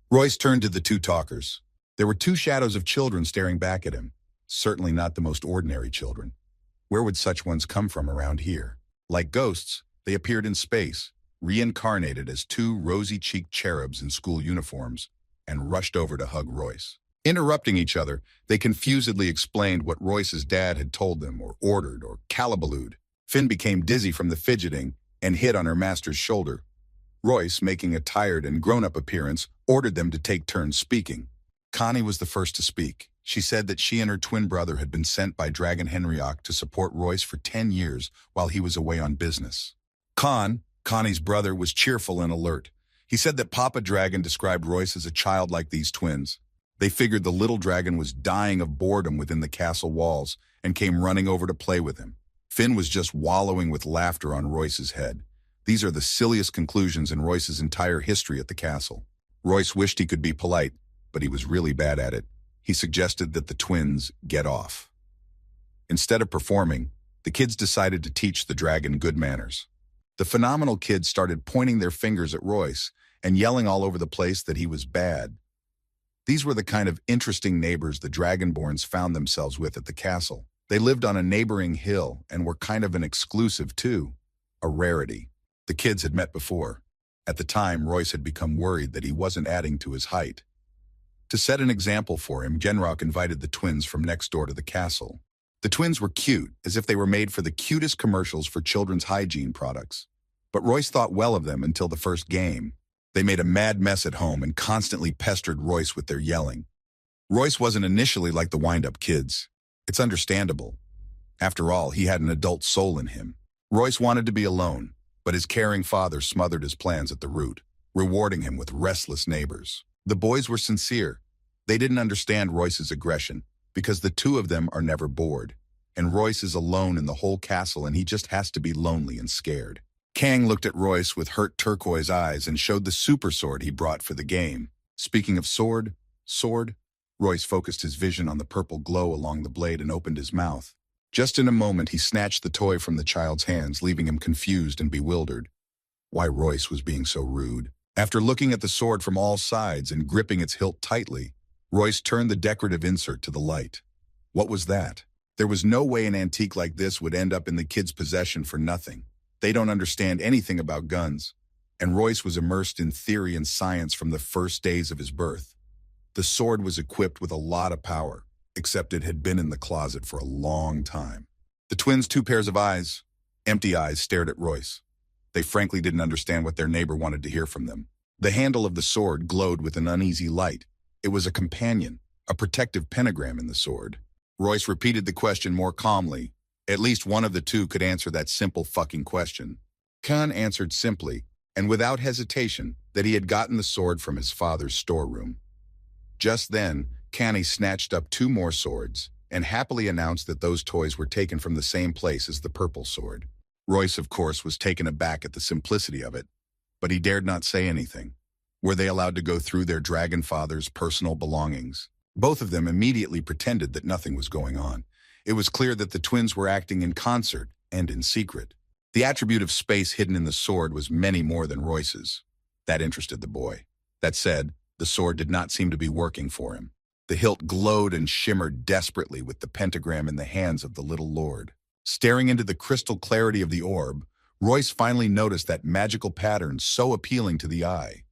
Royce turned to the two talkers. There were two shadows of children staring back at him. Certainly not the most ordinary children. Where would such ones come from around here? Like ghosts, they appeared in space, reincarnated as two rosy-cheeked cherubs in school uniforms, and rushed over to hug Royce. Interrupting each other, they confusedly explained what Royce's dad had told them, or ordered, or calabalooed. Finn became dizzy from the fidgeting and hit on her master's shoulder. Royce, making a tired and grown-up appearance, ordered them to take turns speaking. Connie was the first to speak. She said that she and her twin brother had been sent by Dragon Henryok to support Royce for 10 years while he was away on business. Connie's brother, was cheerful and alert. He said that Papa Dragon described Royce as a child like these twins. They figured the little dragon was dying of boredom within the castle walls and came running over to play with him. Finn was just wallowing with laughter on Royce's head. These are the silliest conclusions in Royce's entire history at the castle. Royce wished he could be polite, but he was really bad at it. He suggested that the twins get off. Instead of performing, the kids decided to teach the dragon good manners. The phenomenal kids started pointing their fingers at Royce and yelling all over the place that he was bad. These were the kind of interesting neighbors the Dragonborns found themselves with at the castle. They lived on a neighboring hill and were kind of an exclusive too, a rarity. The kids had met before. At the time, Royce had become worried that he wasn't adding to his height. To set an example for him, Genrock invited the twins from next door to the castle. The twins were cute, as if they were made for the cutest commercials for children's hygiene products. But Royce thought well of them until the first game. They made a mad mess at home and constantly pestered Royce with their yelling. Royce wasn't initially like the wind-up kids. It's understandable. After all, he had an adult soul in him. Royce wanted to be alone, but his caring father smothered his plans at the root, rewarding him with restless neighbors. The boys were sincere. They didn't understand Royce's aggression, because the two of them are never bored, and Royce is alone in the whole castle and he just has to be lonely and scared. Kang looked at Royce with hurt turquoise eyes and showed the super sword he brought for the game. Speaking of sword, Royce focused his vision on the purple glow along the blade and opened his mouth. Just in a moment, he snatched the toy from the child's hands, leaving him confused and bewildered. Why Royce was being so rude. After looking at the sword from all sides and gripping its hilt tightly, Royce turned the decorative insert to the light. What was that? There was no way an antique like this would end up in the kids' possession for nothing. They don't understand anything about guns, and Royce was immersed in theory and science from the first days of his birth. The sword was equipped with a lot of power, except it had been in the closet for a long time. The twins' two pairs of eyes, empty eyes, stared at Royce. They frankly didn't understand what their neighbor wanted to hear from them. The handle of the sword glowed with an uneasy light. It was a companion, a protective pentagram in the sword. Royce repeated the question more calmly. At least one of the two could answer that simple fucking question. Khan answered simply, and without hesitation, that he had gotten the sword from his father's storeroom. Just then, Canny snatched up two more swords and happily announced that those toys were taken from the same place as the purple sword. Royce, of course, was taken aback at the simplicity of it, but he dared not say anything. Were they allowed to go through their dragon father's personal belongings? Both of them immediately pretended that nothing was going on. It was clear that the twins were acting in concert and in secret. The attribute of space hidden in the sword was many more than Royce's. That interested the boy. That said, the sword did not seem to be working for him. The hilt glowed and shimmered desperately with the pentagram in the hands of the little lord. Staring into the crystal clarity of the orb, Royce finally noticed that magical pattern so appealing to the eye.